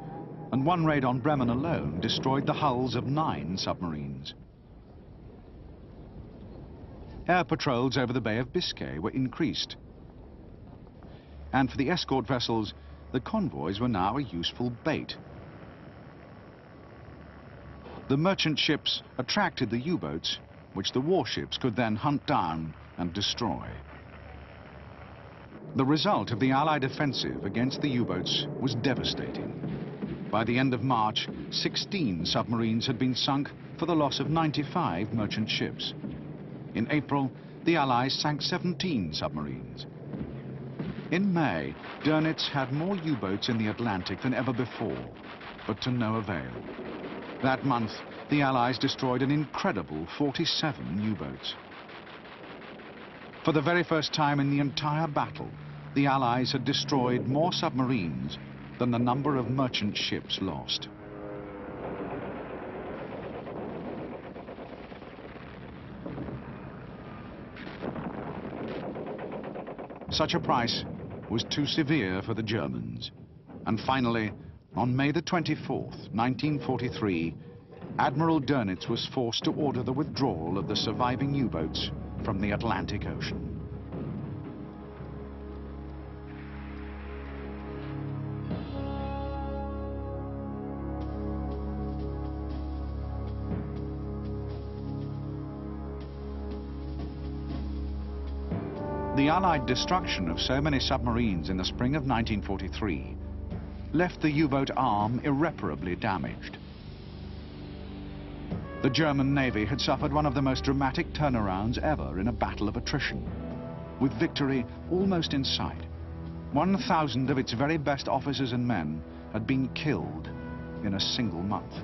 and one raid on Bremen alone destroyed the hulls of 9 submarines. Air patrols over the Bay of Biscay were increased. And for the escort vessels, the convoys were now a useful bait. The merchant ships attracted the U-boats, which the warships could then hunt down and destroy. The result of the Allied offensive against the U-boats was devastating. By the end of March, 16 submarines had been sunk for the loss of 95 merchant ships. In April, the Allies sank 17 submarines. In May, Dönitz had more U-boats in the Atlantic than ever before, but to no avail. That month, the Allies destroyed an incredible 47 U-boats. For the very first time in the entire battle, the Allies had destroyed more submarines than the number of merchant ships lost. Such a price was too severe for the Germans. And finally, on May the 24th, 1943, Admiral Dönitz was forced to order the withdrawal of the surviving U-boats from the Atlantic Ocean. The Allied destruction of so many submarines in the spring of 1943 left the U-boat arm irreparably damaged. The German Navy had suffered one of the most dramatic turnarounds ever in a battle of attrition, with victory almost in sight. 1,000 of its very best officers and men had been killed in a single month.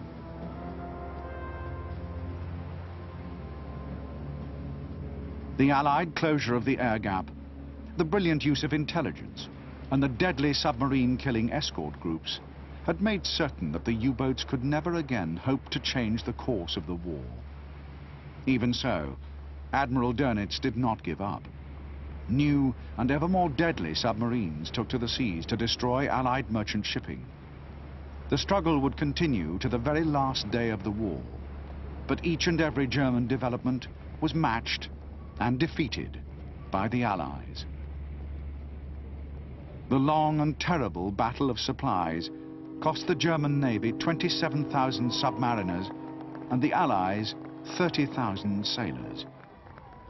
The Allied closure of the air gap, the brilliant use of intelligence, and the deadly submarine-killing escort groups had made certain that the U-boats could never again hope to change the course of the war. Even so, Admiral Dönitz did not give up. New and ever more deadly submarines took to the seas to destroy Allied merchant shipping. The struggle would continue to the very last day of the war, but each and every German development was matched and defeated by the Allies. The long and terrible Battle of Supplies cost the German Navy 27,000 submariners and the Allies 30,000 sailors.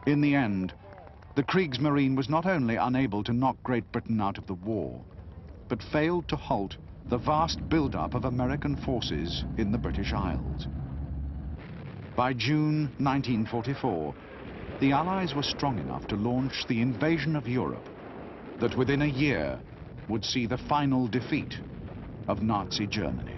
In the end, the Kriegsmarine was not only unable to knock Great Britain out of the war, but failed to halt the vast build-up of American forces in the British Isles. By June 1944, the Allies were strong enough to launch the invasion of Europe that within a year would see the final defeat of Nazi Germany.